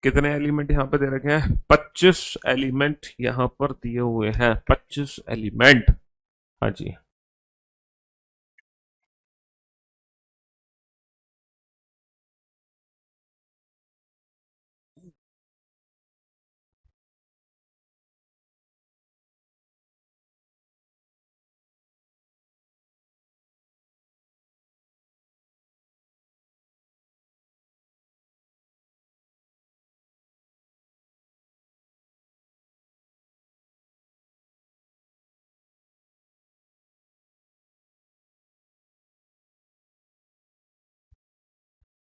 S1: कितने एलिमेंट यहाँ पे दे रखे हैं? 25 एलिमेंट यहाँ पर दिए हुए हैं, 25 एलिमेंट। हाँ जी।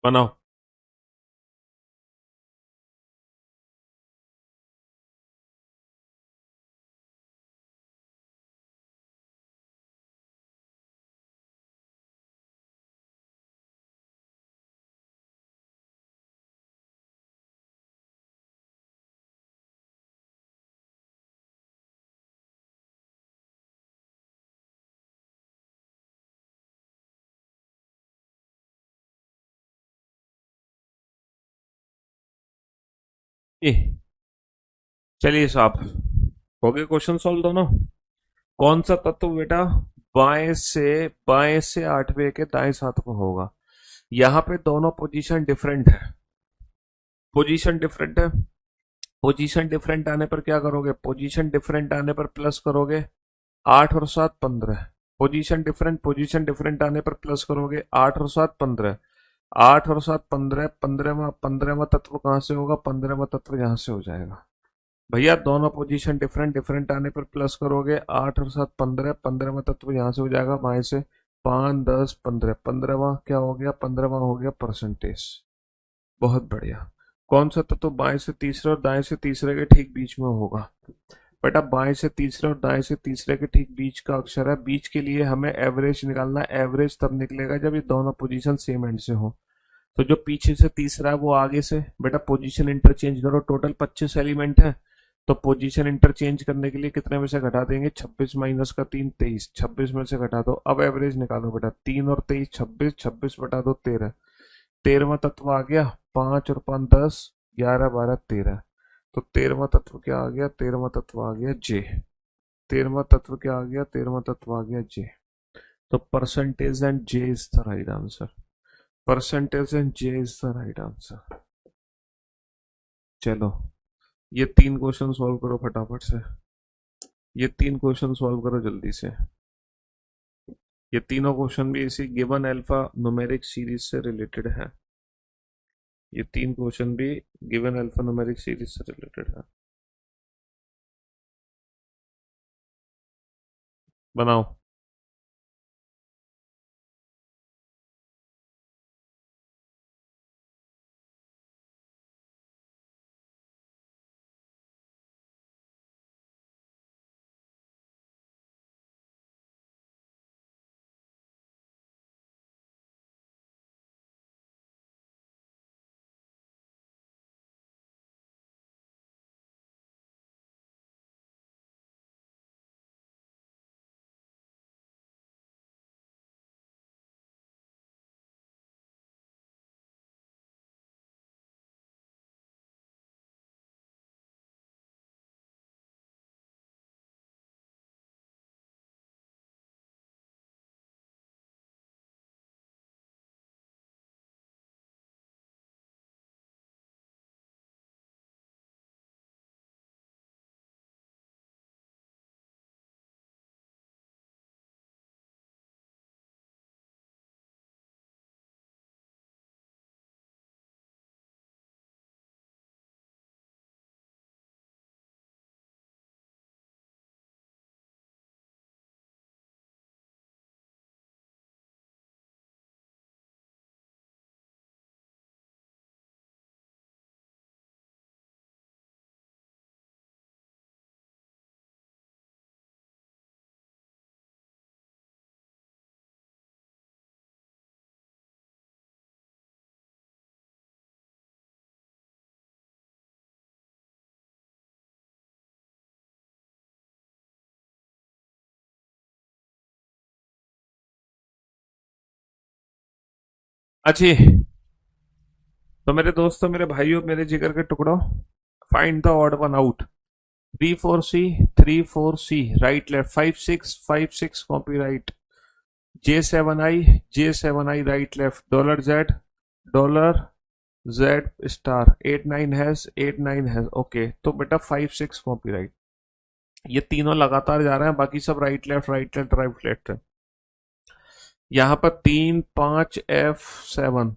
S1: बनाओ। ए, चलिए साहब, हो गए क्वेश्चन सॉल्व दोनों। कौन सा तत्व बेटा बाएं से आठवें के दाएं सातवें होगा? यहाँ पे दोनों पोजीशन डिफरेंट है, पोजीशन डिफरेंट है। पोजीशन डिफरेंट आने पर क्या करोगे? पोजीशन डिफरेंट आने पर प्लस करोगे, आठ और सात पंद्रह। पोजीशन डिफरेंट आने पर प्लस करोगे, आठ और सात पंद्रह। आठ और सात पंद्रह, पंद्रहवा पंद्रहवा तत्व कहाँ से होगा? पंद्रहवा तत्व यहाँ से हो जाएगा। भैया दोनों पोजीशन डिफरेंट डिफरेंट आने पर प्लस करोगे, आठ और सात पंद्रह, पंद्रहवा तत्व यहाँ से हो जाएगा बाएं से, पाँच दस पंद्रह, पंद्रहवा क्या हो गया? पंद्रहवा हो गया परसेंटेज। बहुत बढ़िया। कौन सा तत्व बाएं से तीसरे और दाएं से तीसरे के ठीक बीच में होगा? बेटा बाएं से तीसरे और दाएं से तीसरे के ठीक बीच का अक्षर है, बीच के लिए हमें एवरेज निकालना है। एवरेज तब निकलेगा जब ये दोनों पोजीशन सेम एंड से हो। तो जो पीछे से तीसरा है वो आगे से, बेटा पोजीशन इंटरचेंज करो, टोटल 25 एलिमेंट है, तो पोजीशन इंटरचेंज करने के लिए कितने में से घटा देंगे? 26 माइनस का तीन, 23, 26 में से घटा दो। अब एवरेज निकालो बेटा, तीन और तेईस 26, 26 बटा दो 13, 13वां तत्व आ गया, पांच और पांच 10, 11 12 13। तो 13वां तत्व क्या आ गया? 13वां तत्व आ गया जे। 13वां तत्व क्या आ गया? 13वां तत्व आ गया जे। तो percentage and J is the right answer. Percentage and J is the right answer. चलो, ये तीन क्वेश्चन सॉल्व करो फटाफट से। ये तीन क्वेश्चन सॉल्व करो जल्दी से। ये तीनों क्वेश्चन भी इसी गिवन अल्फा न्यूमेरिक सीरीज से रिलेटेड है। ये तीन क्वेश्चन भी गिवन अल्फा न्यूमेरिक सीरीज से रिलेटेड है। बनाओ। अच्छी। तो मेरे दोस्तों, मेरे भाइयों, मेरे जिगर के टुकड़ों, find the odd one out. 3 4 C, 3 4 C, right left, 5 6 copy right, J7I right left, dollar Z star, 8 9 has okay. तो बेटा 5 6 कॉपी राइट, ये तीनों लगातार जा रहे हैं, बाकी सब right left right left right left है। यहाँ पर 3 5 F7,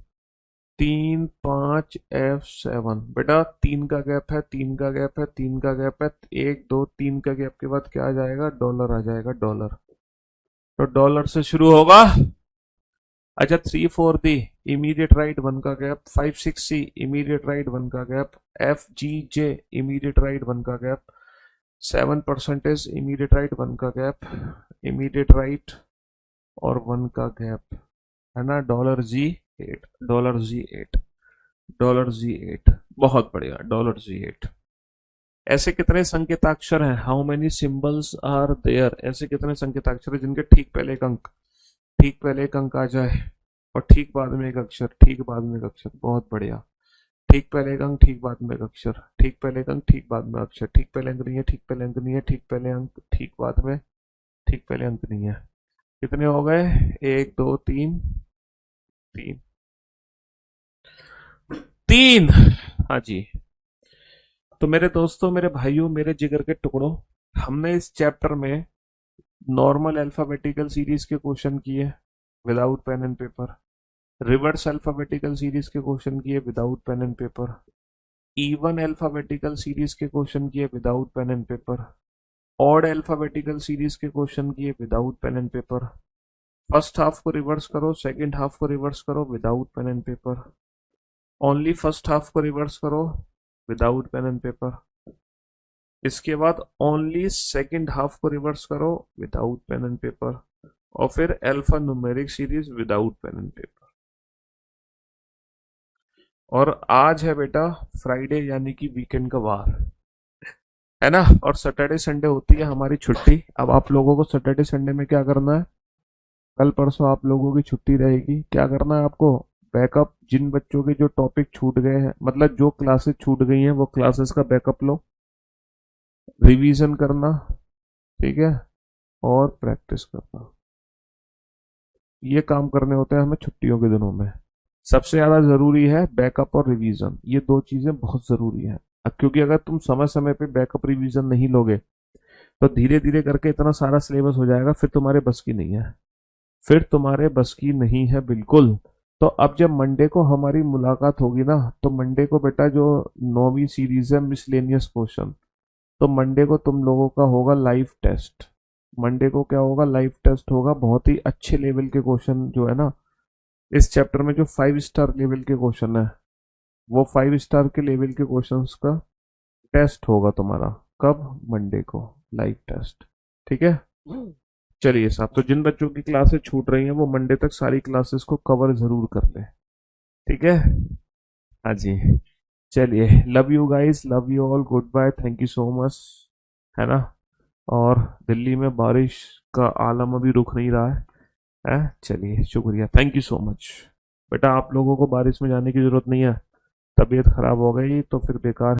S1: 3 5 F7, बेटा 3 का गैप है, 3 का गैप है, 3 का गैप है, 1 2 3 का गैप के बाद क्या आ जाएगा, डॉलर आ जाएगा, डॉलर। तो डॉलर से शुरू होगा। अच्छा, 3 4 D, इमीडिएट राइट 1 का गैप, 5 6 C, इमीडिएट राइट 1 का गैप, FGJ, इमीडिएट राइट 1 का गैप, 7% इमीडिएट राइट 1 का गैप, इमीडिएट राइट और 1 का गैप, है ना। $G8, $G8, $G8, बहुत बढ़िया, $G8। ऐसे कितने संकेताक्षर हैं, how many symbols are there, ऐसे कितने संकेताक्षर हैं जिनके ठीक पहले एक अंक, ठीक पहले एक अंक आ जाए और ठीक बाद में एक अक्षर, ठीक बाद में एक अक्षर, बहुत बढ़िया। ठीक पहले एक अंक, ठीक बाद में एक अक्षर, ठीक पहले एक अंक, ठीक बाद में अक्षर, ठीक पहले अंक नहीं है, ठीक पहले अंक नहीं है, ठीक पहले अंक, ठीक बाद में, ठीक पहले अंक नहीं है। कितने हो गए, 1 2 3, 3, 3। हाँ जी। तो मेरे दोस्तों, मेरे भाइयों, मेरे जिगर के टुकड़ों, हमने इस चैप्टर में नॉर्मल अल्फाबेटिकल सीरीज के क्वेश्चन किए without pen and paper, reverse alphabetical series के क्वेश्चन किए without pen and paper, even alphabetical series के क्वेश्चन किए without pen and paper, odd alphabetical series के क्वेश्चन किए without pen and paper. First half को reverse करो, second half को reverse करो without pen and paper, only first half को reverse करो विदाउट पेन एंड पेपर, इसके बाद ओनली सेकंड हाफ को रिवर्स करो विदाउट पेन एंड पेपर, और फिर alpha numeric series without pen and paper. और आज है बेटा फ्राइडे, यानी कि वीकेंड का वार, है ना। और सैटरडे संडे होती है हमारी छुट्टी। अब आप लोगों को सैटरडे संडे में क्या करना है, कल परसों आप लोगों की छुट्टी रहेगी, क्या करना है आपको, बैकअप, जिन बच्चों के जो टॉपिक छूट गए हैं, मतलब जो क्लासेस छूट गई हैं, वो क्लासेस का बैकअप लो, रिवीजन करना, ठीक है, और प्रैक्टिस करना। ये काम करने होते हैं हमें छुट्टियों के दिनों में। सबसे ज्यादा जरूरी है बैकअप और रिवीजन, ये दो चीजें बहुत जरूरी है। क्योंकि अगर तुम समय समय पे बैकअप रिवीजन नहीं लोगे तो धीरे धीरे करके इतना सारा सिलेबस हो जाएगा, फिर तुम्हारे बस की नहीं है, फिर तुम्हारे बस की नहीं है बिल्कुल। तो अब जब मंडे को हमारी मुलाकात होगी ना, तो मंडे को बेटा जो 9वीं सीरीज है मिसलेनियस क्वेश्चन, तो मंडे को तुम लोगों का होगा लाइव टेस्ट। मंडे को क्या होगा, लाइव टेस्ट होगा। बहुत ही अच्छे लेवल के क्वेश्चन जो है ना इस चैप्टर में, जो 5 स्टार लेवल के क्वेश्चन है, वो 5 स्टार के लेवल के क्वेश्चंस का टेस्ट होगा तुम्हारा। कब, मंडे को, लाइव टेस्ट, ठीक है। चलिए साहब, तो जिन बच्चों की क्लासेस छूट रही हैं वो मंडे तक सारी क्लासेस को कवर जरूर कर लें, ठीक है। हाँ जी। चलिए, love you guys, love you all, goodbye, thank you so much, है ना। और दिल्ली में बारिश का आलम अभी रुक नहीं रहा है। चलिए, शुक्रिया, थैंक यू सो मच। बेटा आप लोगों को बारिश में जाने की जरूरत नहीं है, तबीयत खराब हो गई तो फिर बेकार